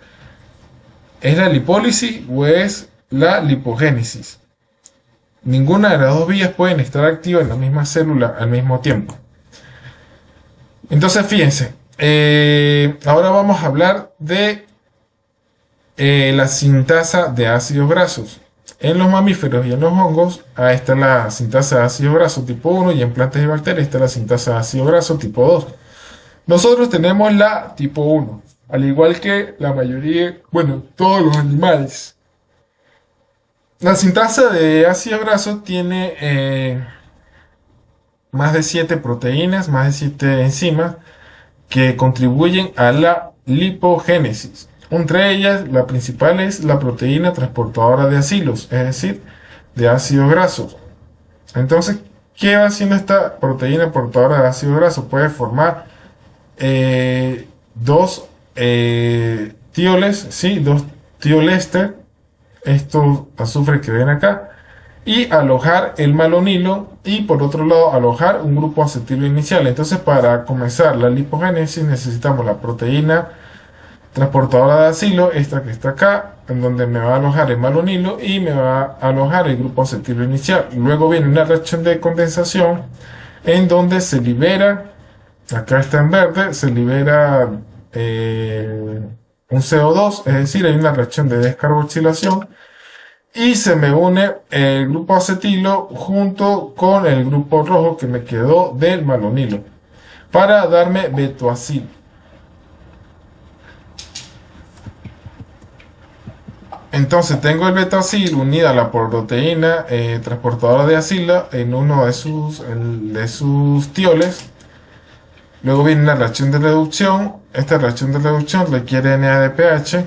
¿Es la lipólisis o es la lipogénesis? Ninguna de las dos vías pueden estar activas en la misma célula al mismo tiempo. Entonces, fíjense, ahora vamos a hablar de la sintasa de ácidos grasos. En los mamíferos y en los hongos, ahí está la sintasa de ácido graso tipo 1 y en plantas y bacterias está la sintasa de ácido graso tipo 2. Nosotros tenemos la tipo 1, al igual que la mayoría, bueno, todos los animales. La sintasa de ácido graso tiene más de 7 proteínas, más de 7 enzimas que contribuyen a la lipogénesis. Entre ellas, la principal es la proteína transportadora de acilos, es decir, de ácidos grasos. Entonces, ¿qué va haciendo esta proteína portadora de ácidos grasos? Puede formar dos tioles, ¿sí? Dos tiolester, estos azufres que ven acá, y alojar el malonilo y por otro lado alojar un grupo acetilo inicial. Entonces, para comenzar la lipogénesis necesitamos la proteína transportadora de acilo, esta que está acá, en donde me va a alojar el malonilo y me va a alojar el grupo acetilo inicial. Luego viene una reacción de condensación en donde se libera, acá está en verde, se libera un CO2, es decir, hay una reacción de descarboxilación y se me une el grupo acetilo junto con el grupo rojo que me quedó del malonilo para darme betoacil. Entonces tengo el betoacil unida a la proteína transportadora de acilo en uno de sus tioles. Luego viene la reacción de reducción. Esta reacción de reducción requiere NADPH.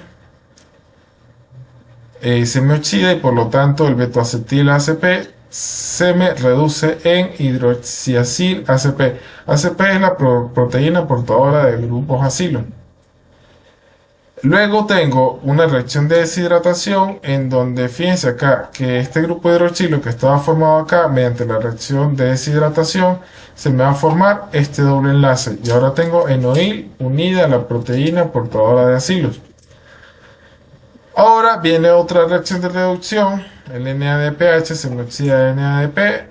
Se me oxida y por lo tanto el betoacetil ACP se me reduce en hidroxiacil ACP. ACP es la proteína portadora de grupos acilo. Luego tengo una reacción de deshidratación en donde fíjense acá que este grupo de hidroxilo que estaba formado acá mediante la reacción de deshidratación se me va a formar este doble enlace y ahora tengo enoil unida a la proteína portadora de acilos. Ahora viene otra reacción de reducción, el NADPH se me oxida a NADP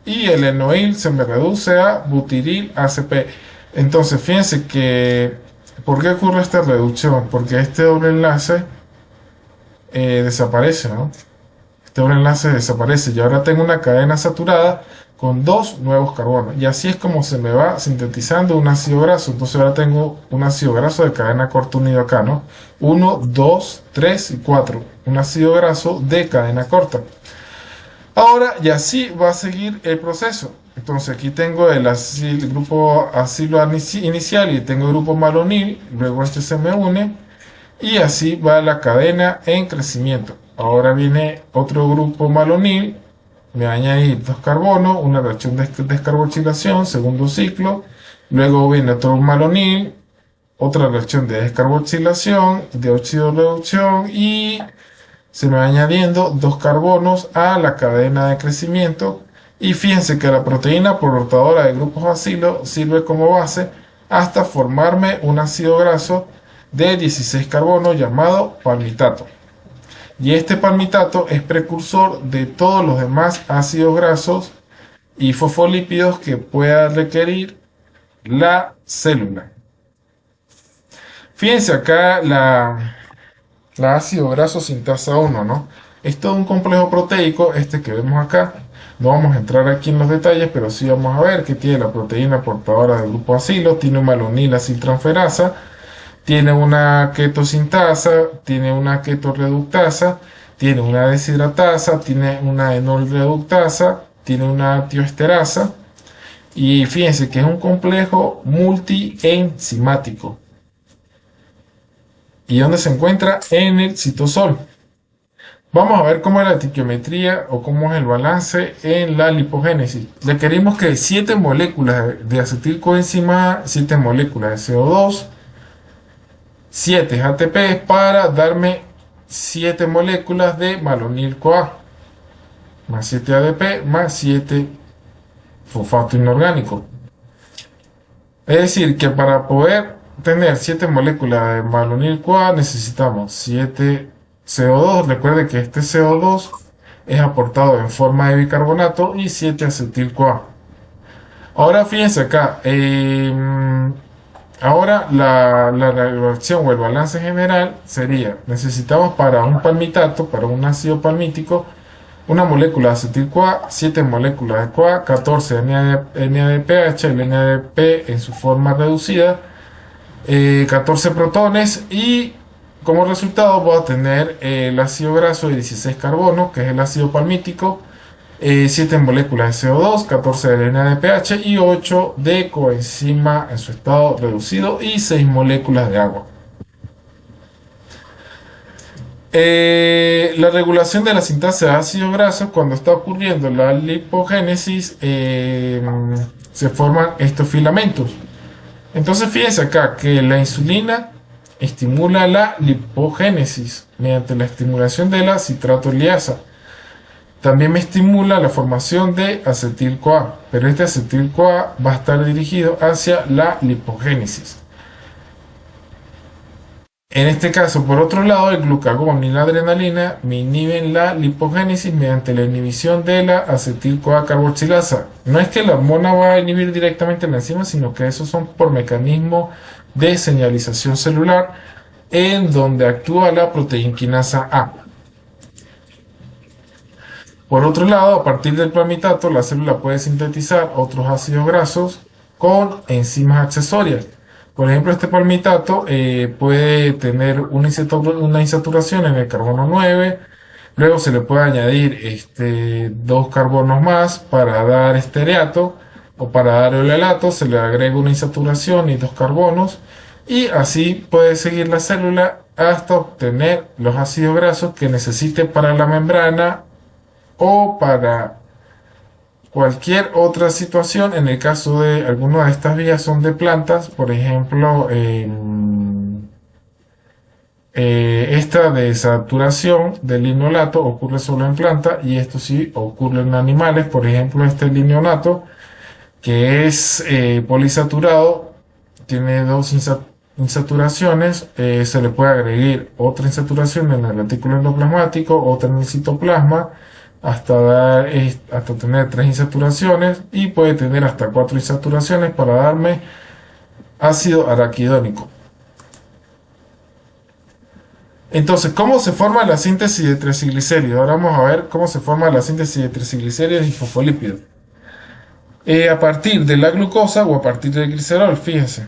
y el enoil se me reduce a butiril ACP. Entonces fíjense que ¿por qué ocurre esta reducción? Porque este doble enlace desaparece, ¿no? Este doble enlace desaparece y ahora tengo una cadena saturada con dos nuevos carbonos. Y así es como se me va sintetizando un ácido graso. Entonces ahora tengo un ácido graso de cadena corta unido acá, ¿no? 1, 2, 3 y 4. Un ácido graso de cadena corta. Ahora, y así va a seguir el proceso. Entonces aquí tengo el grupo acilo inicial y tengo el grupo malonil, luego este se me une y así va la cadena en crecimiento. Ahora viene otro grupo malonil, me va a añadir dos carbonos, una reacción de descarboxilación, segundo ciclo, luego viene otro malonil, otra reacción de descarboxilación, de óxido reducción y se me va añadiendo dos carbonos a la cadena de crecimiento. Y fíjense que la proteína portadora de grupos acilo sirve como base hasta formarme un ácido graso de 16 carbonos llamado palmitato. Y este palmitato es precursor de todos los demás ácidos grasos y fosfolípidos que pueda requerir la célula. Fíjense acá la ácido graso sintasa 1, ¿no? Es todo un complejo proteico, este que vemos acá. No vamos a entrar aquí en los detalles, pero sí vamos a ver que tiene la proteína portadora del grupo acilo, tiene un malonil aciltransferasa, tiene una ketosintasa, tiene una ketorreductasa, tiene una deshidratasa, tiene una enol reductasa, tiene una tioesterasa y fíjense que es un complejo multienzimático. ¿Y dónde se encuentra? En el citosol. Vamos a ver cómo es la estiquiometría o cómo es el balance en la lipogénesis. Requerimos que 7 moléculas de acetilcoenzima, 7 moléculas de CO2, 7 ATP para darme 7 moléculas de malonil-CoA, más 7 ADP, más 7 fosfato inorgánico. Es decir, que para poder tener 7 moléculas de malonil-CoA necesitamos 7 CO2, recuerde que este CO2 es aportado en forma de bicarbonato y 7 acetil-CoA. Ahora fíjense acá, ahora la reacción o el balance general sería, necesitamos para un palmitato, para un ácido palmítico, una molécula de acetil-CoA, 7 moléculas de CoA, 14 NADPH, el NADP en su forma reducida, 14 protones y como resultado voy a tener el ácido graso de 16 carbonos, que es el ácido palmítico, 7 moléculas de CO2, 14 de NADPH y 8 de coenzima en su estado reducido y 6 moléculas de agua. La regulación de la sintasa de ácidos grasos, cuando está ocurriendo la lipogénesis, se forman estos filamentos. Entonces fíjense acá que la insulina estimula la lipogénesis mediante la estimulación de la citrato-liasa. También me estimula la formación de acetil-CoA, pero este acetil-CoA va a estar dirigido hacia la lipogénesis. En este caso, por otro lado, el glucagón y la adrenalina me inhiben la lipogénesis mediante la inhibición de la acetil-CoA carboxilasa. No es que la hormona va a inhibir directamente la enzima, sino que esos son por mecanismo de señalización celular en donde actúa la proteinquinasa A. Por otro lado, a partir del palmitato, la célula puede sintetizar otros ácidos grasos con enzimas accesorias. Por ejemplo, este palmitato puede tener una insaturación en el carbono 9. Luego se le puede añadir dos carbonos más para dar estereato o para dar olelato. Se le agrega una insaturación y dos carbonos. Y así puede seguir la célula hasta obtener los ácidos grasos que necesite para la membrana o para cualquier otra situación. En el caso de algunas de estas vías son de plantas, por ejemplo, esta desaturación del lineolato ocurre solo en planta y esto sí ocurre en animales. Por ejemplo, este lineolato que es polisaturado tiene dos insaturaciones. Se le puede agregar otra insaturación en el retículo endoplasmático, otra en el citoplasma, hasta tener tres insaturaciones, y puede tener hasta cuatro insaturaciones para darme ácido araquidónico. Entonces, ¿cómo se forma la síntesis de triglicéridos? Ahora vamos a ver cómo se forma la síntesis de triglicéridos y fosfolípidos. A partir de la glucosa o a partir del glicerol, fíjense.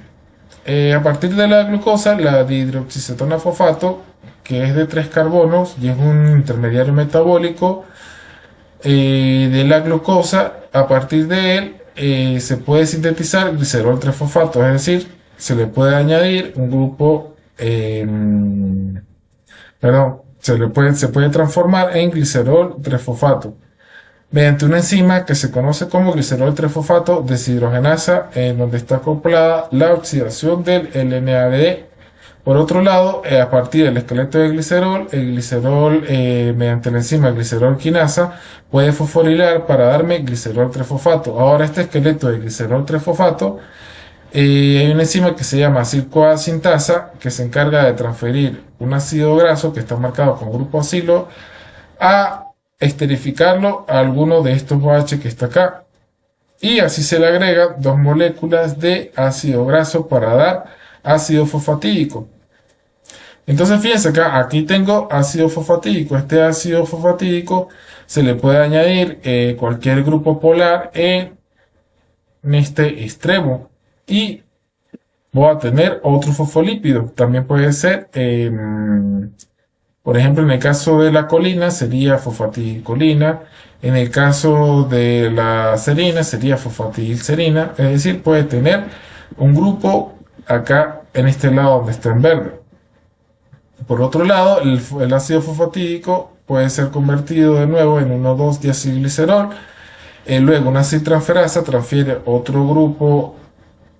A partir de la glucosa, la dihidroxicetona fosfato, que es de 3 carbonos y es un intermediario metabólico de la glucosa. A partir de él se puede sintetizar glicerol 3-fosfato, es decir, se le puede añadir un grupo, se puede transformar en glicerol 3-fosfato mediante una enzima que se conoce como glicerol 3-fosfato deshidrogenasa, en donde está acoplada la oxidación del LNAD. Por otro lado, a partir del esqueleto de glicerol, el glicerol, mediante la enzima glicerol quinasa, puede fosforilar para darme glicerol 3-fosfato. Ahora, este esqueleto de glicerol 3-fosfato, hay una enzima que se llama acil-CoA sintasa, que se encarga de transferir un ácido graso que está marcado con grupo acilo a esterificarlo a alguno de estos OH que está acá, y así se le agrega dos moléculas de ácido graso para dar ácido fosfatídico. Entonces fíjense acá, aquí tengo ácido fosfatídico. Este ácido fosfatídico se le puede añadir cualquier grupo polar en este extremo y voy a tener otro fosfolípido. También puede ser por ejemplo, en el caso de la colina sería fosfatidilcolina, en el caso de la serina sería fosfatidilserina, es decir, puede tener un grupo acá en este lado donde está en verde. Por otro lado, el ácido fosfatídico puede ser convertido de nuevo en 1,2-diacilglicerol. Luego una aciltransferasa transfiere otro grupo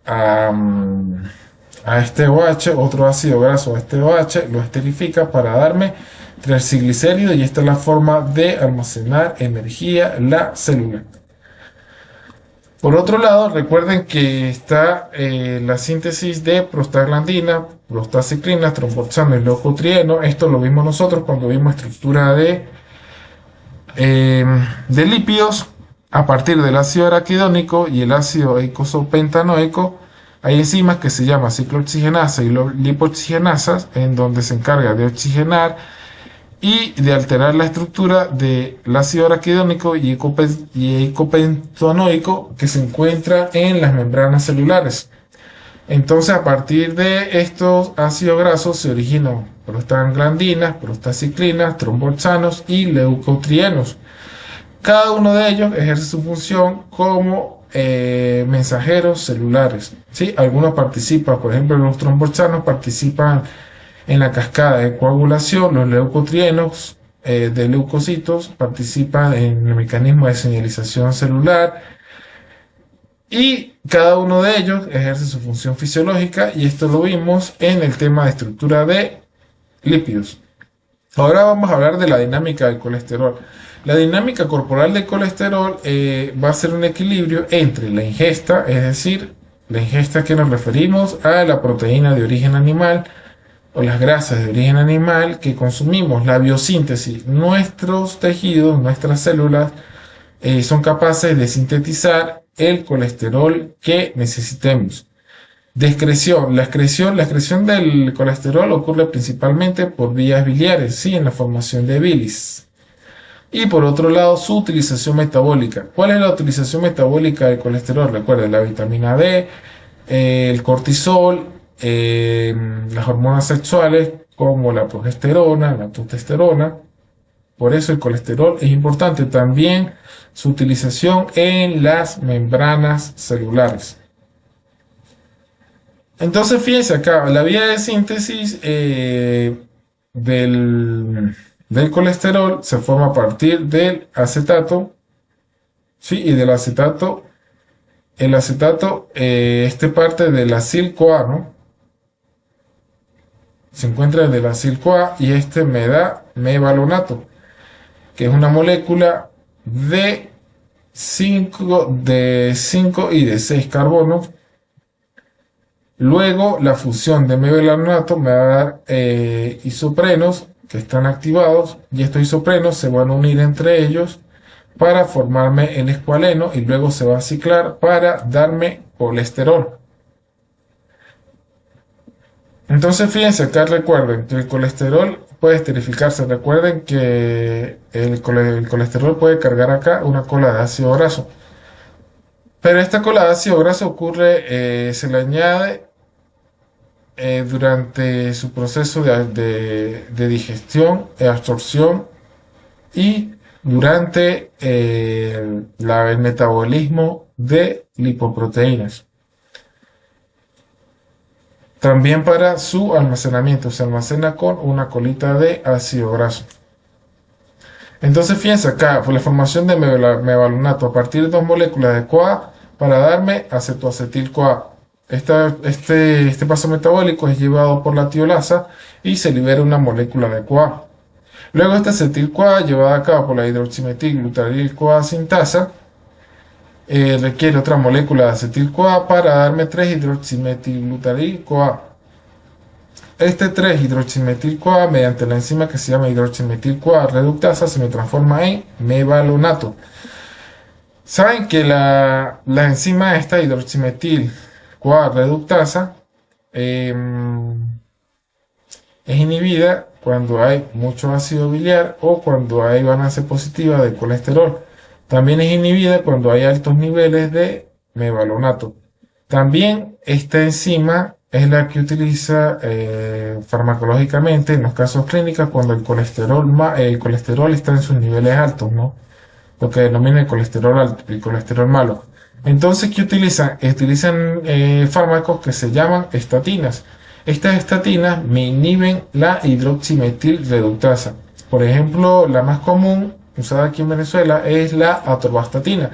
a este OH, otro ácido graso a este OH, lo esterifica para darme triglicéridos, y esta es la forma de almacenar energía en la célula. Por otro lado, recuerden que está la síntesis de prostaglandina, prostaciclina, tromboxano y leucotrieno. Esto lo vimos nosotros cuando vimos estructura de lípidos. A partir del ácido araquidónico y el ácido eicosapentanoico, hay enzimas que se llaman ciclooxigenasa y lipoxigenasas, en donde se encarga de oxigenar y de alterar la estructura del ácido araquidónico y eicopentanoico que se encuentra en las membranas celulares. Entonces, a partir de estos ácidos grasos se originan prostaglandinas, prostaciclinas, tromboxanos y leucotrienos. Cada uno de ellos ejerce su función como mensajeros celulares, ¿sí? Algunos participan, por ejemplo, los tromboxanos participan en la cascada de coagulación, los leucotrienos de leucocitos participan en el mecanismo de señalización celular, y cada uno de ellos ejerce su función fisiológica, y esto lo vimos en el tema de estructura de lípidos. Ahora vamos a hablar de la dinámica del colesterol. La dinámica corporal del colesterol va a ser un equilibrio entre la ingesta, es decir, la ingesta que nos referimos a la proteína de origen animal o las grasas de origen animal que consumimos, la biosíntesis. Nuestros tejidos, nuestras células son capaces de sintetizar el colesterol que necesitemos. La excreción del colesterol ocurre principalmente por vías biliares, ¿sí? En la formación de bilis. Y por otro lado, su utilización metabólica. ¿Cuál es la utilización metabólica del colesterol? Recuerden, la vitamina D, el cortisol, las hormonas sexuales como la progesterona, la testosterona. Por eso el colesterol es importante. También su utilización en las membranas celulares. Entonces, fíjense acá, la vía de síntesis del, del colesterol se forma a partir del acetato, ¿sí? Y del acetato, el acetato, este parte del acil-CoA, ¿no? Se encuentra del acil-CoA y este me da mevalonato, que es una molécula de 5 y de 6 carbonos. Luego la fusión de mevalonato me va a dar isoprenos que están activados y estos isoprenos se van a unir entre ellos para formarme el escualeno y luego se va a ciclar para darme colesterol. Entonces fíjense acá, recuerden que el colesterol puede esterificarse. Recuerden que el colesterol puede cargar acá una cola de ácido graso. Pero esta cola de ácido graso ocurre, se le añade durante su proceso de digestión, absorción y durante el metabolismo de lipoproteínas. También para su almacenamiento se almacena con una colita de ácido graso. Entonces fíjense acá, por la formación de mevalonato a partir de dos moléculas de CoA para darme acetoacetil-CoA. Este paso metabólico es llevado por la tiolasa y se libera una molécula de CoA. Luego esta acetil-CoA llevada a cabo por la hidroximetil-glutaryl-CoA sintasa requiere otra molécula de acetil-CoA para darme 3-hidroximetil-glutaryl-CoA. Este 3-hidroximetil-CoA mediante la enzima que se llama hidroximetil-CoA reductasa se me transforma en mevalonato. Saben que la enzima esta hidroximetil-CoA reductasa es inhibida cuando hay mucho ácido biliar o cuando hay balance positiva de colesterol. También es inhibida cuando hay altos niveles de mevalonato. También esta enzima es la que utiliza farmacológicamente en los casos clínicos cuando el colesterol está en sus niveles altos, ¿no? Lo que denomina el colesterol alto, el colesterol malo. Entonces, ¿qué utilizan? Utilizan fármacos que se llaman estatinas. Estas estatinas me inhiben la hidroximetil reductasa. Por ejemplo, la más común usada aquí en Venezuela es la atorvastatina.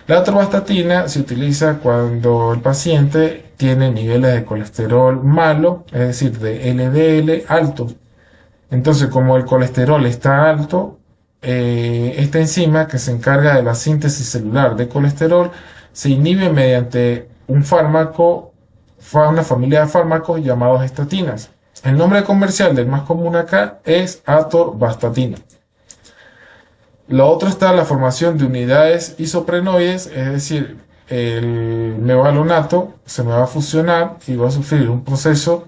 La atorvastatina se utiliza cuando el paciente tiene niveles de colesterol malo, es decir, de LDL altos. Entonces, como el colesterol está alto, esta enzima que se encarga de la síntesis celular de colesterol se inhibe mediante un fármaco, una familia de fármacos llamados estatinas. El nombre comercial del más común acá es atorvastatina. Lo otro está la formación de unidades isoprenoides, es decir, el mevalonato se me va a fusionar y va a sufrir un proceso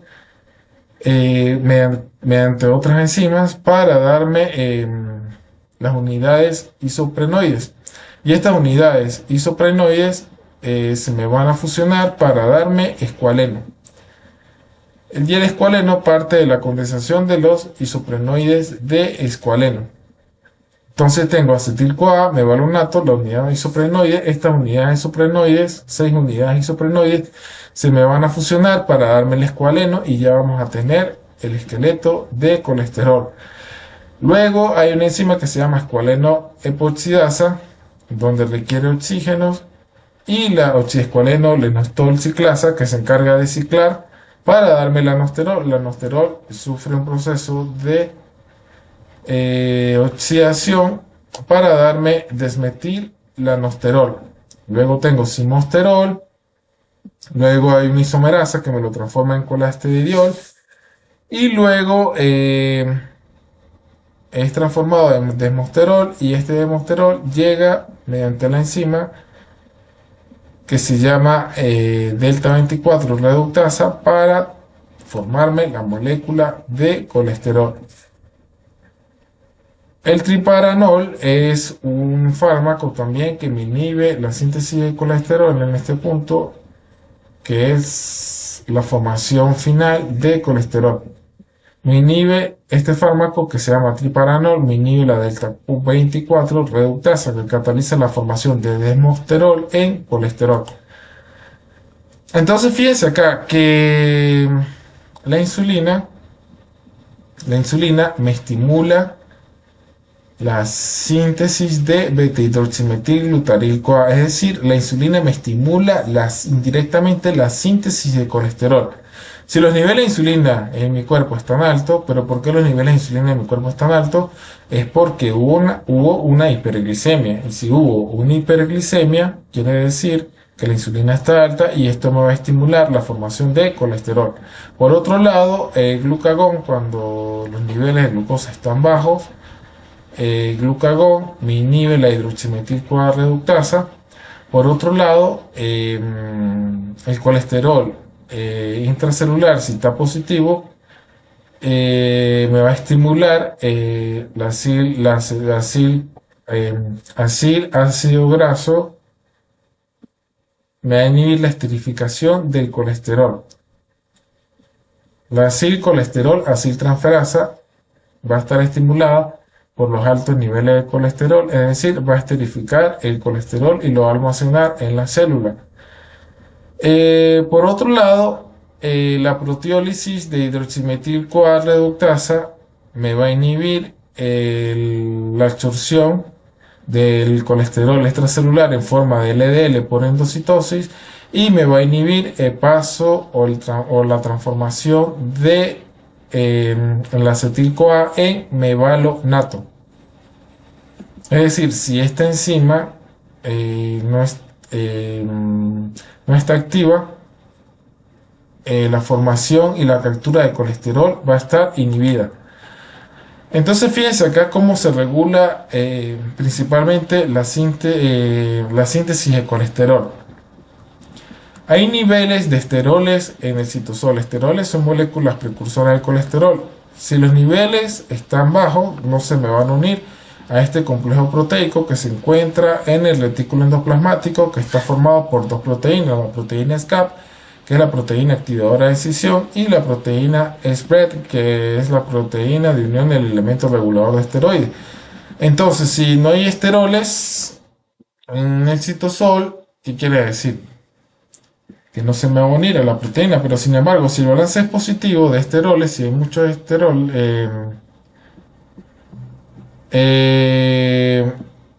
mediante otras enzimas para darme las unidades isoprenoides. Y estas unidades isoprenoides se me van a fusionar para darme escualeno. Y el escualeno parte de la condensación de los isoprenoides de escualeno. Entonces tengo acetil-CoA, mevalonato, la unidad isoprenoide. Estas unidades isoprenoides, 6 unidades isoprenoides, se me van a fusionar para darme el escualeno y ya vamos a tener el esqueleto de colesterol. Luego hay una enzima que se llama escualeno epoxidasa, donde requiere oxígenos, y la oxiescualeno lenostol ciclasa, que se encarga de ciclar para darme el anosterol. El anosterol sufre un proceso de oxidación para darme desmetil-lanosterol. Luego tengo simosterol. Luego hay una isomerasa que me lo transforma en colastrediol. Y luego es transformado en desmosterol. Y este desmosterol llega mediante la enzima que se llama delta 24 reductasa para formarme la molécula de colesterol. El triparanol es un fármaco también que me inhibe la síntesis de colesterol en este punto, que es la formación final de colesterol. Me inhibe este fármaco que se llama triparanol, me inhibe la delta Q24 reductasa que cataliza la formación de desmosterol en colesterol. Entonces fíjense acá que la insulina, la insulina me estimula la síntesis de beta-hidroximetilglutaril-CoA, es decir, la insulina me estimula indirectamente la síntesis de colesterol. Si los niveles de insulina en mi cuerpo están altos, pero ¿por qué los niveles de insulina en mi cuerpo están altos? Es porque hubo una hiperglicemia. Y si hubo una hiperglicemia, quiere decir que la insulina está alta y esto me va a estimular la formación de colesterol. Por otro lado, el glucagón, cuando los niveles de glucosa están bajos, glucagón me inhibe la hidroximetil-CoA reductasa. Por otro lado, el colesterol intracelular, si está positivo, me va a estimular ácido graso, me va a inhibir la esterificación del colesterol. La acilcolesterol, aciltransferasa, va a estar estimulada por los altos niveles de colesterol, es decir, va a esterificar el colesterol y lo va a almacenar en la célula. Por otro lado, la proteólisis de hidroximetil-CoA reductasa me va a inhibir la absorción del colesterol extracelular en forma de LDL por endocitosis y me va a inhibir el paso o la transformación de la acetil-CoA en mevalonato. Es decir, si esta enzima no está activa, la formación y la captura de colesterol va a estar inhibida. Entonces fíjense acá cómo se regula principalmente la síntesis de colesterol. Hay niveles de esteroles en el citosol. Esteroles son moléculas precursoras del colesterol. Si los niveles están bajos, no se me van a unir a este complejo proteico que se encuentra en el retículo endoplasmático, que está formado por dos proteínas, la proteína SCAP, que es la proteína activadora de escisión, y la proteína spread, que es la proteína de unión del elemento regulador de esteroides. Entonces, si no hay esteroles en el citosol, ¿qué quiere decir? Que no se me va a unir a la proteína, pero sin embargo, si el balance es positivo de esteroles, si hay mucho esterol,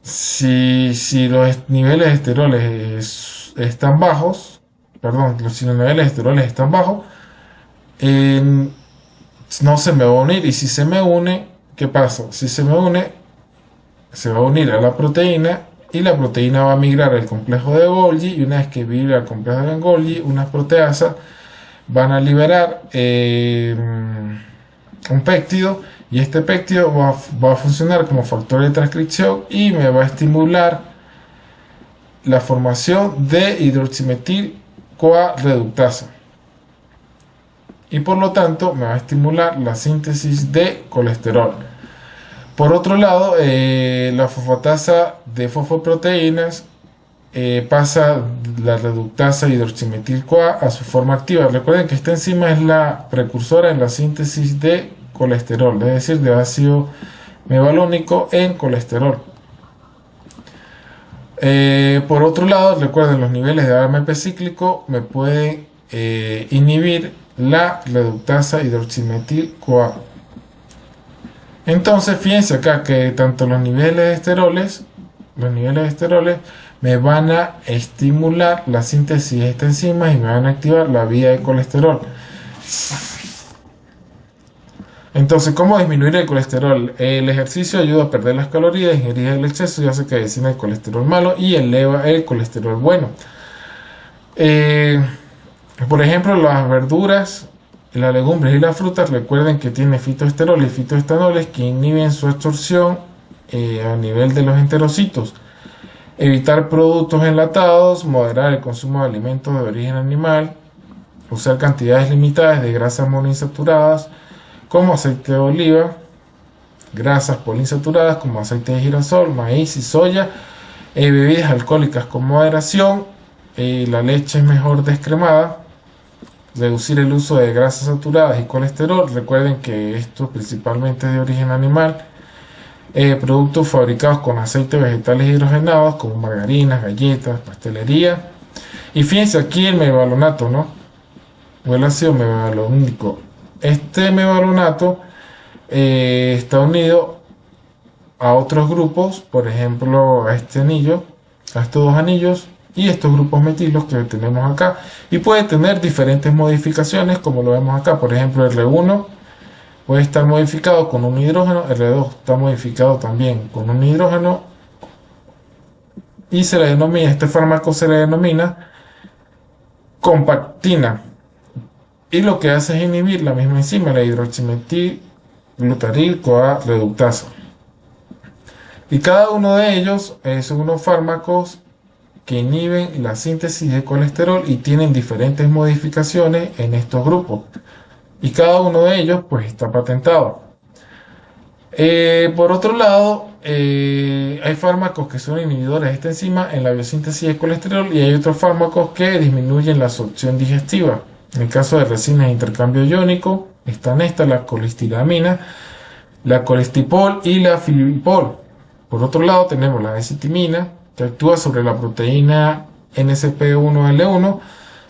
si los niveles de esteroles están bajos, perdón, si los niveles de esteroles están bajos, no se me va a unir. Y si se me une, ¿qué pasa? Si se me une, se va a unir a la proteína y la proteína va a migrar al complejo de Golgi, y una vez que migra al complejo de Golgi, unas proteasas van a liberar un péptido, y este péptido va a funcionar como factor de transcripción y me va a estimular la formación de hidroximetil-CoA reductasa, y por lo tanto me va a estimular la síntesis de colesterol. Por otro lado, la fosfatasa de fosfoproteínas pasa la reductasa hidroximetil-CoA a su forma activa. Recuerden que esta enzima es la precursora en la síntesis de colesterol, es decir, de ácido mevalónico en colesterol. Por otro lado, recuerden, los niveles de AMP cíclico me pueden inhibir la reductasa hidroximetil-CoA. Entonces, fíjense acá que tanto los niveles de esteroles me van a estimular la síntesis de esta enzima y me van a activar la vía de colesterol. Entonces, ¿cómo disminuir el colesterol? El ejercicio ayuda a perder las calorías, ingerir el exceso y hace que descienda el colesterol malo y eleva el colesterol bueno. Por ejemplo, las verduras, las legumbres y las frutas, recuerden que tienen fitoesteroles y fitoestanoles que inhiben su absorción a nivel de los enterocitos. Evitar productos enlatados, moderar el consumo de alimentos de origen animal, usar cantidades limitadas de grasas monoinsaturadas como aceite de oliva, grasas poliinsaturadas como aceite de girasol, maíz y soya, bebidas alcohólicas con moderación, la leche es mejor descremada, reducir el uso de grasas saturadas y colesterol. Recuerden que esto principalmente es de origen animal. Productos fabricados con aceites vegetales hidrogenados como margarinas, galletas, pastelería. Y fíjense aquí el mevalonato, ¿no? O el ácido mevalónico. Este mevalonato está unido a otros grupos, por ejemplo a este anillo, a estos dos anillos y estos grupos metilos que tenemos acá, y puede tener diferentes modificaciones como lo vemos acá. Por ejemplo, R1 puede estar modificado con un hidrógeno, R2 está modificado también con un hidrógeno, y se le denomina, este fármaco se le denomina compactina, y lo que hace es inhibir la misma enzima, la hidroximetil glutaril CoA reductasa. Y cada uno de ellos son unos fármacos que inhiben la síntesis de colesterol y tienen diferentes modificaciones en estos grupos. Y cada uno de ellos pues está patentado. Por otro lado, hay fármacos que son inhibidores de esta enzima en la biosíntesis de colesterol, y hay otros fármacos que disminuyen la absorción digestiva. En el caso de resinas de intercambio iónico, están estas, la colestiramina, la colestipol y la filipol. Por otro lado, tenemos la encitimina, que actúa sobre la proteína NSP1L1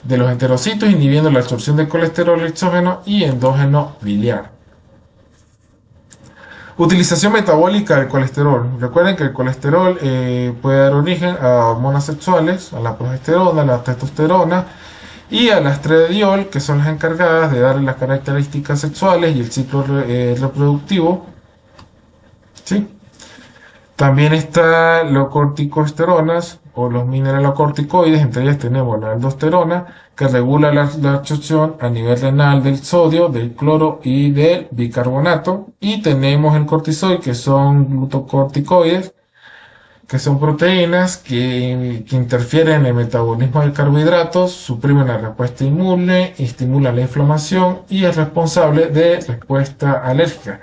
de los enterocitos, inhibiendo la absorción de colesterol exógeno y endógeno biliar. Utilización metabólica del colesterol. Recuerden que el colesterol puede dar origen a hormonas sexuales, a la progesterona, a la testosterona y al estradiol, que son las encargadas de darle las características sexuales y el ciclo reproductivo. ¿Sí? También está los corticosteronas o los mineralocorticoides. Entre ellas tenemos la aldosterona, que regula la absorción a nivel renal del sodio, del cloro y del bicarbonato. Y tenemos el cortisol, que son glucocorticoides, que son proteínas que interfieren en el metabolismo de carbohidratos, suprimen la respuesta inmune, estimulan la inflamación y es responsable de respuesta alérgica.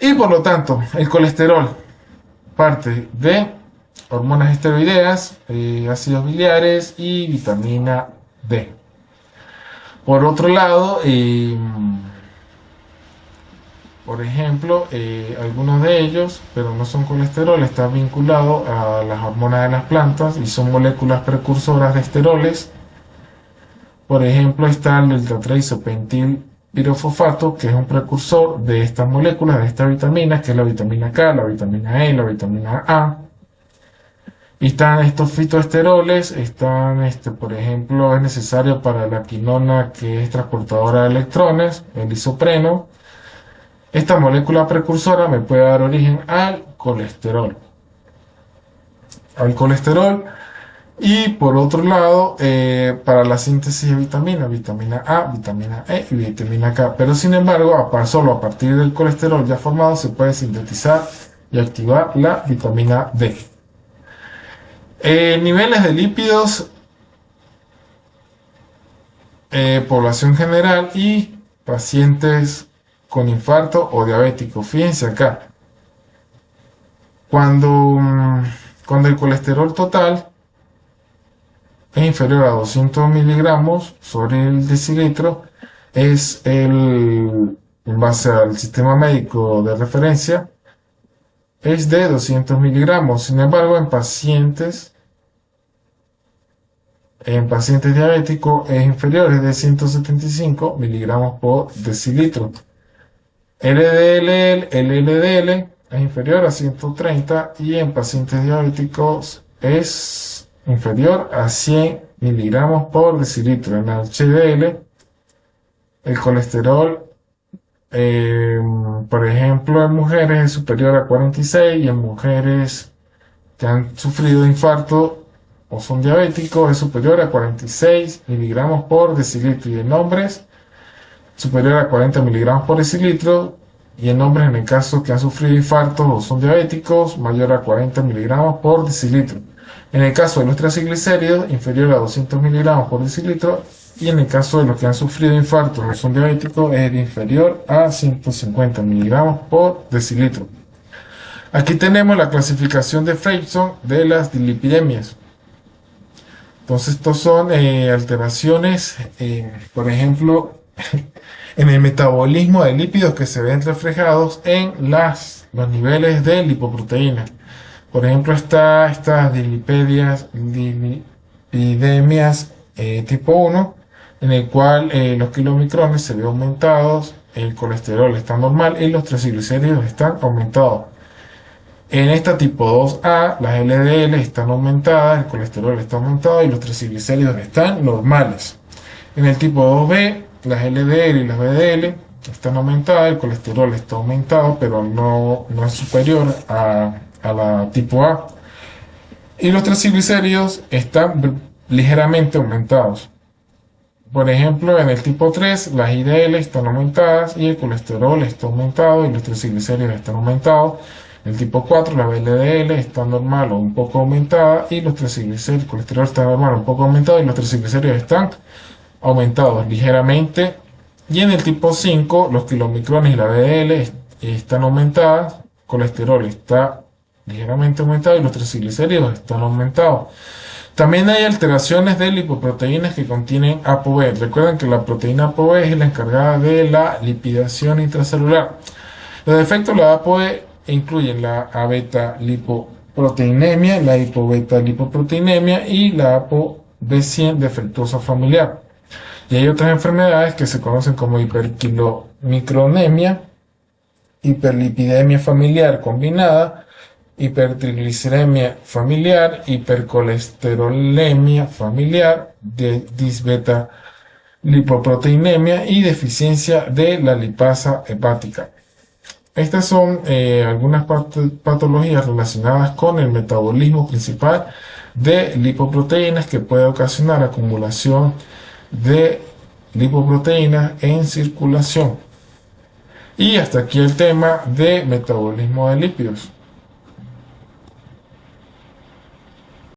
Y por lo tanto, el colesterol parte de hormonas esteroideas, ácidos biliares y vitamina D. Por otro lado, por ejemplo, algunos de ellos, pero no son colesterol, están vinculados a las hormonas de las plantas y son moléculas precursoras de esteroles. Por ejemplo, está el tetraisopentil pirofosfato, que es un precursor de estas moléculas, de estas vitaminas, que es la vitamina K, la vitamina E, la vitamina A. Y están estos fitoesteroles, por ejemplo, es necesario para la quinona, que es transportadora de electrones, el isopreno. Esta molécula precursora me puede dar origen al colesterol. Y por otro lado, para la síntesis de vitaminas, vitamina A, vitamina E y vitamina K. Pero sin embargo, solo a partir del colesterol ya formado se puede sintetizar y activar la vitamina D. Niveles de lípidos, población general y pacientes con infarto o diabéticos. Fíjense acá, cuando el colesterol total es inferior a 200 miligramos sobre el decilitro, en base al sistema médico de referencia, es de 200 miligramos. Sin embargo, en pacientes diabéticos es inferior, es de 175 miligramos por decilitro. El LDL es inferior a 130 y en pacientes diabéticos es inferior a 100 miligramos por decilitro. En el HDL, el colesterol, por ejemplo, en mujeres es superior a 46 y en mujeres que han sufrido infarto o son diabéticos es superior a 46 miligramos por decilitro, y en hombres superior a 40 miligramos por decilitro, y en hombres, en el caso que han sufrido infartos o son diabéticos, mayor a 40 miligramos por decilitro. En el caso de los triglicéridos, inferior a 200 miligramos por decilitro, y en el caso de los que han sufrido infarto o son diabéticos es inferior a 150 miligramos por decilitro. Aquí tenemos la clasificación de Fredson de las dislipidemias. Entonces, estos son alteraciones, por ejemplo, en el metabolismo de lípidos que se ven reflejados en los niveles de lipoproteína. Por ejemplo, estas dislipidemias tipo 1, en el cual los kilomicrones se ven aumentados, el colesterol está normal y los triglicéridos están aumentados. En esta tipo 2A, las LDL están aumentadas, el colesterol está aumentado y los triglicéridos están normales. En el tipo 2B, las LDL y las VDL están aumentadas, el colesterol está aumentado, pero no es superior a la tipo A. Y los triglicéridos están ligeramente aumentados. Por ejemplo, en el tipo 3, las IDL están aumentadas y el colesterol está aumentado y los triglicéridos están aumentados. En el tipo 4, la VLDL está normal o un poco aumentada y los triglicéridos, el colesterol está normal o un poco aumentado y los triglicéridos están aumentados ligeramente. Y en el tipo 5, los kilomicrones y la VDL están aumentadas, el colesterol está ligeramente aumentado y los triglicéridos están aumentados. También hay alteraciones de lipoproteínas que contienen ApoB. Recuerden que la proteína ApoB es la encargada de la lipidación intracelular. Los defectos de la ApoB incluyen la A-beta lipoproteinemia, la hipobeta lipoproteinemia y la ApoB100 defectuosa familiar. Y hay otras enfermedades que se conocen como hiperkilomicronemia, hiperlipidemia familiar combinada, hipertrigliceridemia familiar, hipercolesterolemia familiar, disbeta lipoproteinemia y deficiencia de la lipasa hepática. Estas son algunas patologías relacionadas con el metabolismo principal de lipoproteínas que puede ocasionar acumulación de lipoproteínas en circulación. Y hasta aquí el tema de metabolismo de lípidos.